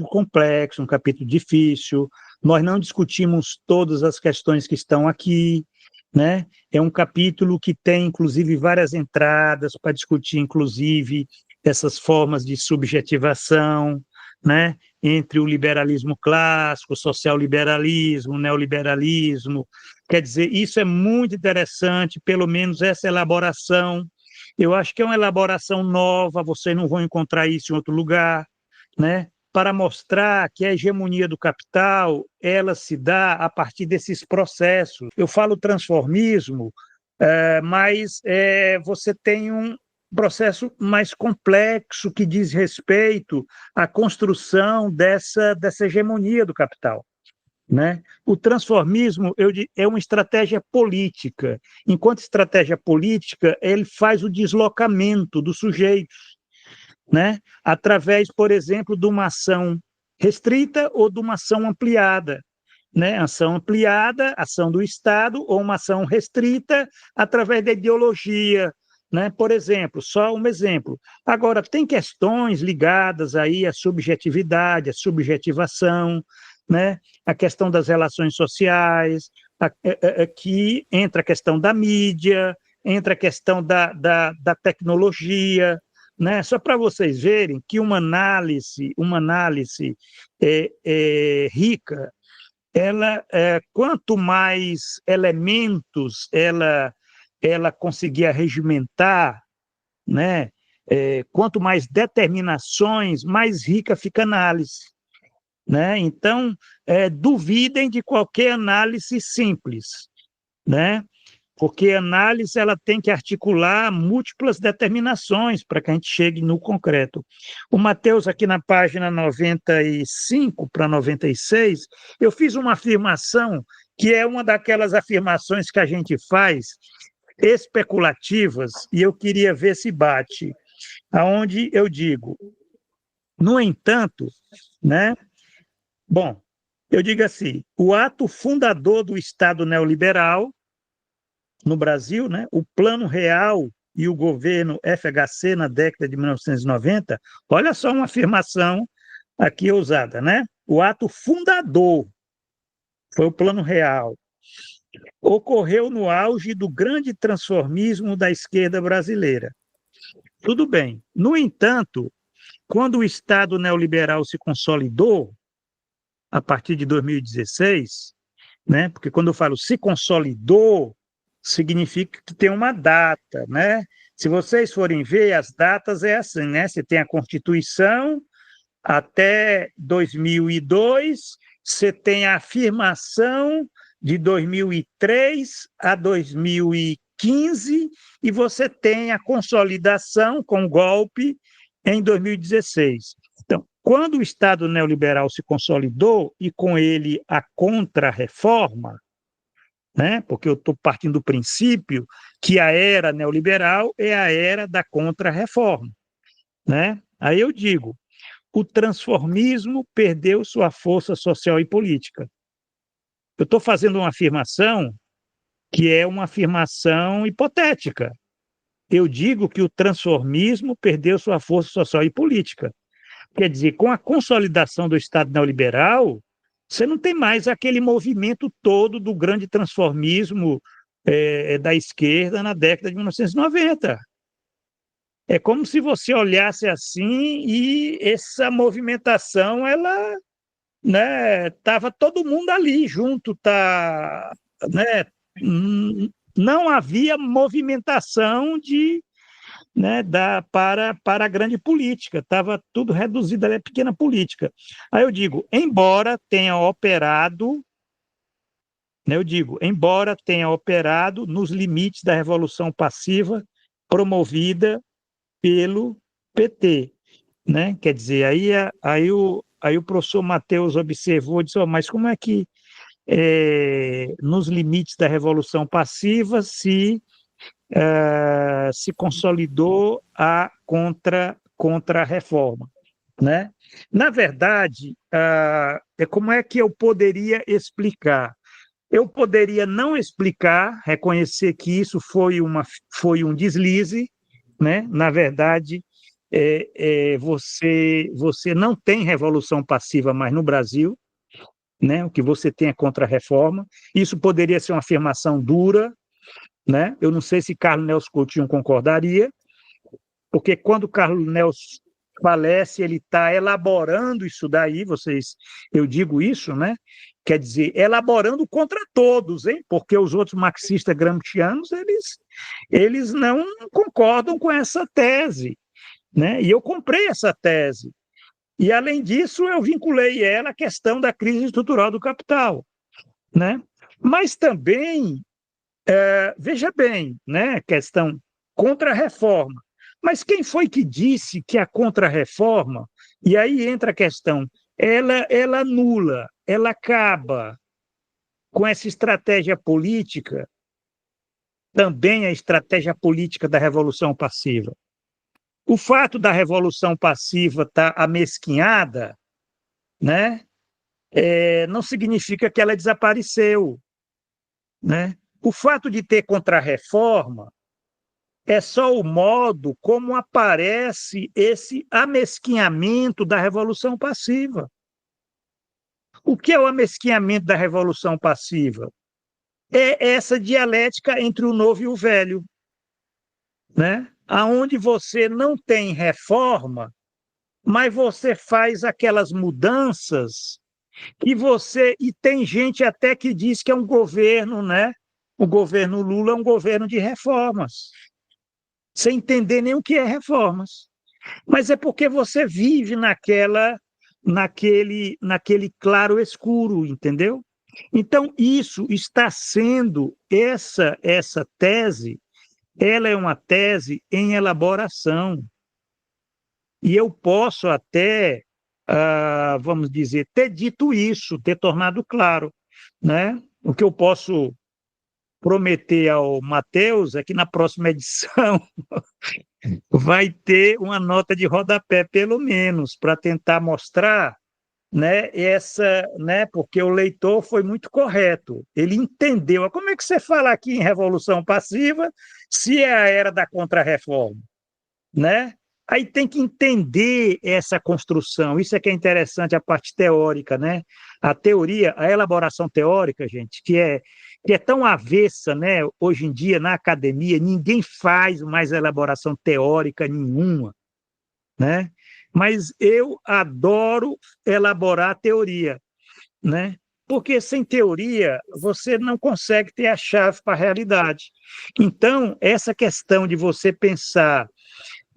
complexo, um capítulo difícil. Nós não discutimos todas as questões que estão aqui, né? É um capítulo que tem, inclusive, várias entradas para discutir, inclusive, essas formas de subjetivação, né? Entre o liberalismo clássico, o social-liberalismo, o neoliberalismo. Quer dizer, isso é muito interessante, pelo menos essa elaboração. Eu acho que é uma elaboração nova, vocês não vão encontrar isso em outro lugar, né? Para mostrar que a hegemonia do capital, ela se dá a partir desses processos. Eu falo transformismo, mas você tem um processo mais complexo que diz respeito à construção dessa hegemonia do capital, né? O transformismo é uma estratégia política. Enquanto estratégia política, ele faz o deslocamento dos sujeitos, né? Através, por exemplo, de uma ação restrita ou de uma ação ampliada, né? Ação ampliada, ação do Estado, ou uma ação restrita através da ideologia, né? Por exemplo, só um exemplo. Agora, tem questões ligadas aí à subjetividade, à subjetivação, né? A questão das relações sociais, que entra a questão da mídia, entra a questão da tecnologia, né? Só para vocês verem que uma análise rica, quanto mais elementos ela conseguir regimentar, né? Quanto mais determinações, mais rica fica a análise, né? Então, duvidem de qualquer análise simples, né? Porque a análise ela tem que articular múltiplas determinações para que a gente chegue no concreto. O Matheus, aqui na página 95 para 96, eu fiz uma afirmação que é uma daquelas afirmações que a gente faz especulativas, e eu queria ver se bate, aonde eu digo, no entanto, né? Bom, eu digo assim, o ato fundador do Estado neoliberal no Brasil, né, o Plano Real e o governo FHC na década de 1990, olha só uma afirmação aqui ousada, né? O ato fundador foi o Plano Real. Ocorreu no auge do grande transformismo da esquerda brasileira. Tudo bem. No entanto, quando o Estado neoliberal se consolidou, a partir de 2016, né? Porque quando eu falo se consolidou, significa que tem uma data, né? Se vocês forem ver, as datas é assim, né? Você tem a Constituição até 2002, você tem a afirmação de 2003 a 2015 e você tem a consolidação com golpe em 2016. Então, quando o Estado neoliberal se consolidou e com ele a contra-reforma, né? Porque eu estou partindo do princípio que a era neoliberal é a era da contra-reforma, né? Aí eu digo, o transformismo perdeu sua força social e política. Eu estou fazendo uma afirmação que é uma afirmação hipotética. Eu digo que o transformismo perdeu sua força social e política. Quer dizer, com a consolidação do Estado neoliberal, você não tem mais aquele movimento todo do grande transformismo da esquerda na década de 1990. É como se você olhasse assim e essa movimentação, ela, né, estava todo mundo ali junto, né, não havia movimentação né, para a grande política, estava tudo reduzido ali à pequena política. Aí eu digo, embora tenha operado, né, nos limites da revolução passiva promovida pelo PT, né? Quer dizer, aí o professor Matheus observou e disse, oh, mas como é que nos limites da revolução passiva se consolidou a contra-reforma, né? Na verdade, como é que eu poderia explicar? Eu poderia não explicar, reconhecer que isso foi um deslize, né? Na verdade, você não tem revolução passiva mais no Brasil, né? O que você tem é contra-reforma. Isso poderia ser uma afirmação dura, né? Eu não sei se Carlos Nelson Coutinho concordaria, porque quando Carlos Nelson falece, ele está elaborando isso daí, eu digo isso, né? Quer dizer, elaborando contra todos, hein? Porque os outros marxistas gramscianos, eles não concordam com essa tese, né? E eu comprei essa tese. E, além disso, eu vinculei ela à questão da crise estrutural do capital, né? Mas também, veja bem, né? Questão contra-reforma. Mas quem foi que disse que a contra-reforma, e aí entra a questão, ela anula, ela acaba com essa estratégia política, também a estratégia política da Revolução Passiva. O fato da Revolução Passiva estar amesquinhada, né, não significa que ela desapareceu, né? O fato de ter contra-reforma é só o modo como aparece esse amesquinhamento da revolução passiva. O que é o amesquinhamento da revolução passiva? É essa dialética entre o novo e o velho, né? Aonde você não tem reforma, mas você faz aquelas mudanças e tem gente até que diz que é um governo, né? O governo Lula é um governo de reformas, sem entender nem o que é reformas. Mas é porque você vive naquele claro escuro, entendeu? Então, isso está sendo, essa tese, ela é uma tese em elaboração. E eu posso até, vamos dizer, ter dito isso, ter tornado claro, né? O que eu posso prometer ao Matheus é que na próxima edição vai ter uma nota de rodapé, pelo menos, para tentar mostrar, né, né, porque o leitor foi muito correto, ele entendeu. Como é que você fala aqui em revolução passiva se é a era da contrarreforma, né? Aí tem que entender essa construção, isso é que é interessante, a parte teórica, né? A teoria, a elaboração teórica, gente, que é tão avessa, né? Hoje em dia, na academia, ninguém faz mais elaboração teórica nenhuma, né? Mas eu adoro elaborar teoria, né? Porque sem teoria você não consegue ter a chave para a realidade. Então, essa questão de você pensar,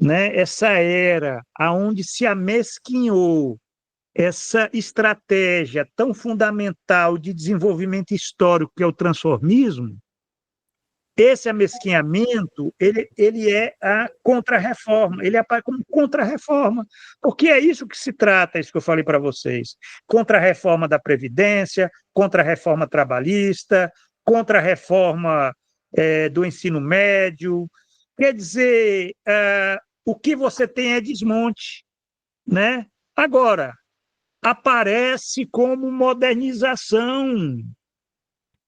né, essa era aonde se amesquinhou essa estratégia tão fundamental de desenvolvimento histórico que é o transformismo, esse amesquinhamento, ele é a contrarreforma, ele aparece como contrarreforma, porque é isso que se trata, isso que eu falei para vocês, contrarreforma da Previdência, contrarreforma trabalhista, contrarreforma do ensino médio, quer dizer, o que você tem é desmonte, né? Agora, aparece como modernização,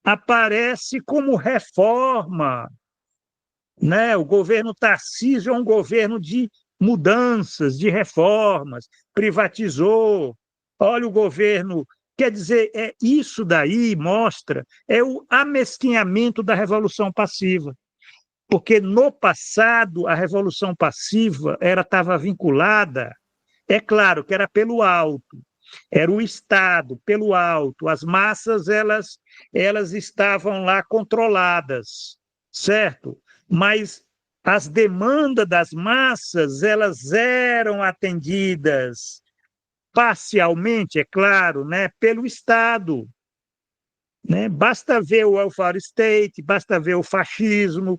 aparece como reforma, né? O governo Tarcísio é um governo de mudanças, de reformas, privatizou. Olha o governo, quer dizer, isso daí mostra o amesquinhamento da revolução passiva. Porque no passado a revolução passiva estava vinculada, é claro que era pelo alto, era o Estado pelo alto, as massas elas estavam lá controladas, certo? Mas as demandas das massas elas eram atendidas parcialmente, é claro, né, pelo Estado. Né? Basta ver o welfare state, basta ver o fascismo.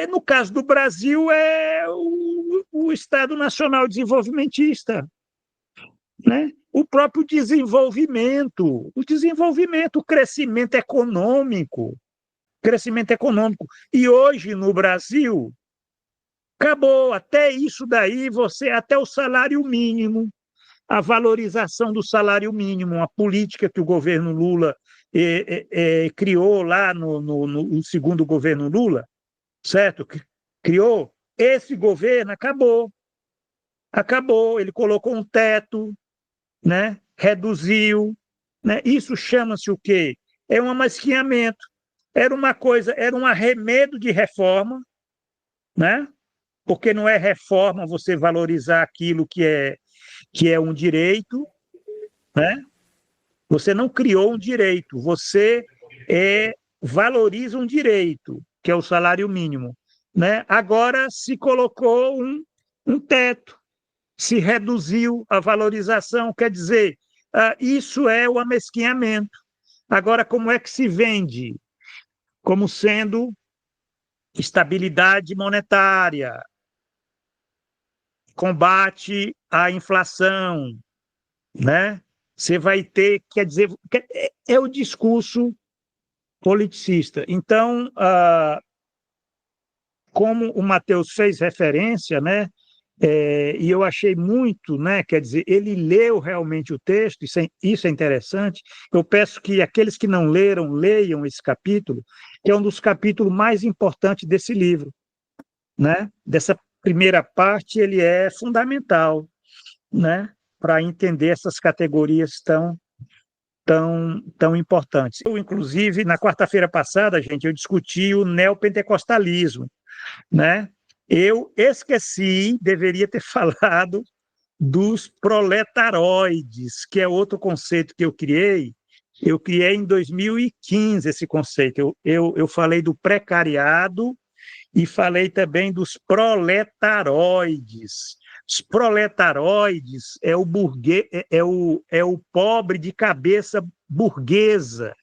No caso do Brasil, é o Estado Nacional Desenvolvimentista, né? O próprio desenvolvimento, o crescimento econômico. E hoje, no Brasil, acabou até isso daí, até o salário mínimo, a valorização do salário mínimo, a política que o governo Lula criou lá no segundo governo Lula, certo? Criou. Esse governo acabou, ele colocou um teto, né? Reduziu, né? Isso chama-se o quê? É um amasquinhamento. Era um arremedo de reforma, né? Porque não é reforma você valorizar aquilo que é um direito, né? Você não criou um direito, você valoriza um direito, que é o salário mínimo, né? Agora se colocou um teto, se reduziu a valorização, quer dizer, isso é o amesquinhamento. Agora, como é que se vende? Como sendo estabilidade monetária, combate à inflação, né? Você vai ter, quer dizer, é o discurso politicista. Então, como o Matheus fez referência, né? E eu achei muito, né? Quer dizer, ele leu realmente o texto, isso é interessante. Eu peço que aqueles que não leram, leiam esse capítulo, que é um dos capítulos mais importantes desse livro, né? Dessa primeira parte, ele é fundamental, né? Para entender essas categorias tão importantes. Eu, inclusive, na quarta-feira passada, gente, eu discuti o neopentecostalismo, né? Eu esqueci, deveria ter falado dos proletaroides, que é outro conceito que eu criei. Eu criei em 2015 esse conceito. Eu falei do precariado e falei também dos proletaroides. Os proletaroides é o burguês, é o pobre de cabeça burguesa,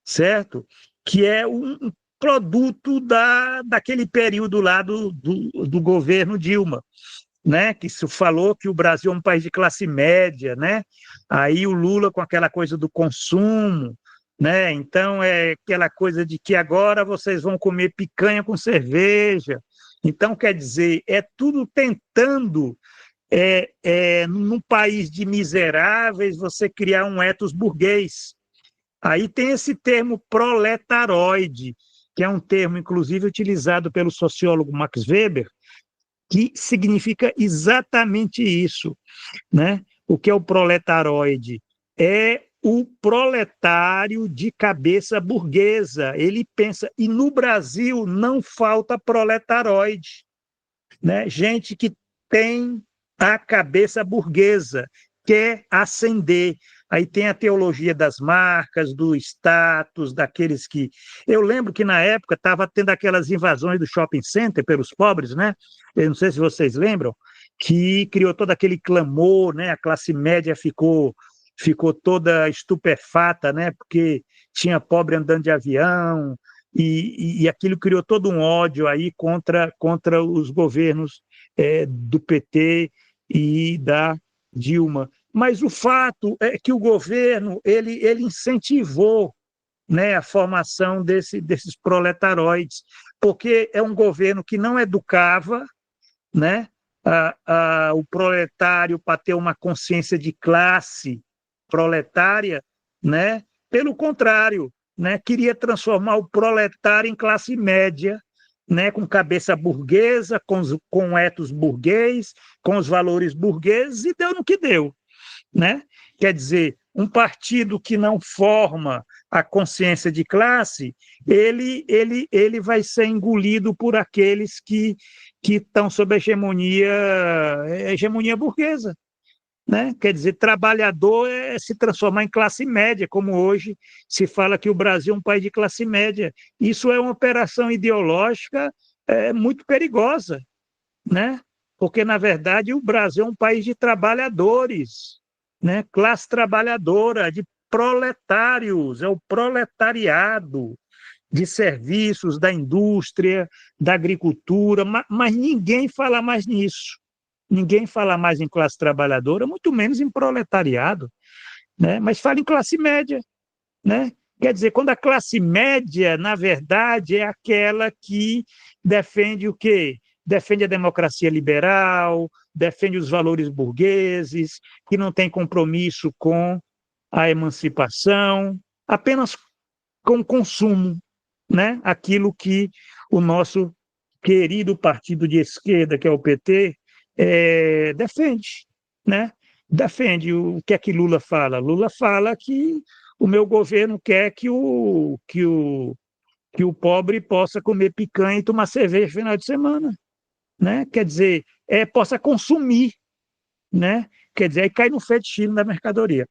certo? Que é um produto daquele período lá do governo Dilma, né? Que se falou que o Brasil é um país de classe média, né? Aí o Lula com aquela coisa do consumo, né? Então é aquela coisa de que agora vocês vão comer picanha com cerveja. Então, quer dizer, é tudo tentando, num país de miseráveis, você criar um ethos burguês. Aí tem esse termo proletaroide, que é um termo, inclusive, utilizado pelo sociólogo Max Weber, que significa exatamente isso, né? O que é o proletaroide? É o proletário de cabeça burguesa. Ele pensa, e no Brasil não falta proletaroide, né? Gente que tem a cabeça burguesa, quer ascender. Aí tem a teologia das marcas, do status, daqueles que... Eu lembro que na época estava tendo aquelas invasões do shopping center pelos pobres, né? Eu não sei se vocês lembram, que criou todo aquele clamor, né? A classe média ficou toda estupefata, né? Porque tinha pobre andando de avião, e aquilo criou todo um ódio aí contra os governos do PT e da Dilma. Mas o fato é que o governo ele incentivou, né, a formação desses proletaroides, porque é um governo que não educava, né, o proletário para ter uma consciência de classe proletária, né? Pelo contrário, né, queria transformar o proletário em classe média, né, com cabeça burguesa, com ethos burguês, com os valores burgueses, e deu no que deu, né? Quer dizer, um partido que não forma a consciência de classe, ele vai ser engolido por aqueles que estão sob a hegemonia burguesa, né? Quer dizer, trabalhador é se transformar em classe média, como hoje se fala que o Brasil é um país de classe média. Isso é uma operação ideológica muito perigosa, né? Porque, na verdade, o Brasil é um país de trabalhadores, né? Classe trabalhadora, de proletários, é o proletariado de serviços, da indústria, da agricultura, mas ninguém fala mais nisso. Ninguém fala mais em classe trabalhadora, muito menos em proletariado, né? Mas fala em classe média, né? Quer dizer, quando a classe média, na verdade, é aquela que defende o quê? Defende a democracia liberal, defende os valores burgueses, que não tem compromisso com a emancipação, apenas com o consumo, né? Aquilo que o nosso querido partido de esquerda, que é o PT, defende, né? Defende. O que é que Lula fala? Lula fala que o meu governo quer que o pobre possa comer picanha e tomar cerveja no final de semana, né? Quer dizer, possa consumir, né? Quer dizer, aí cai no fetiche da mercadoria.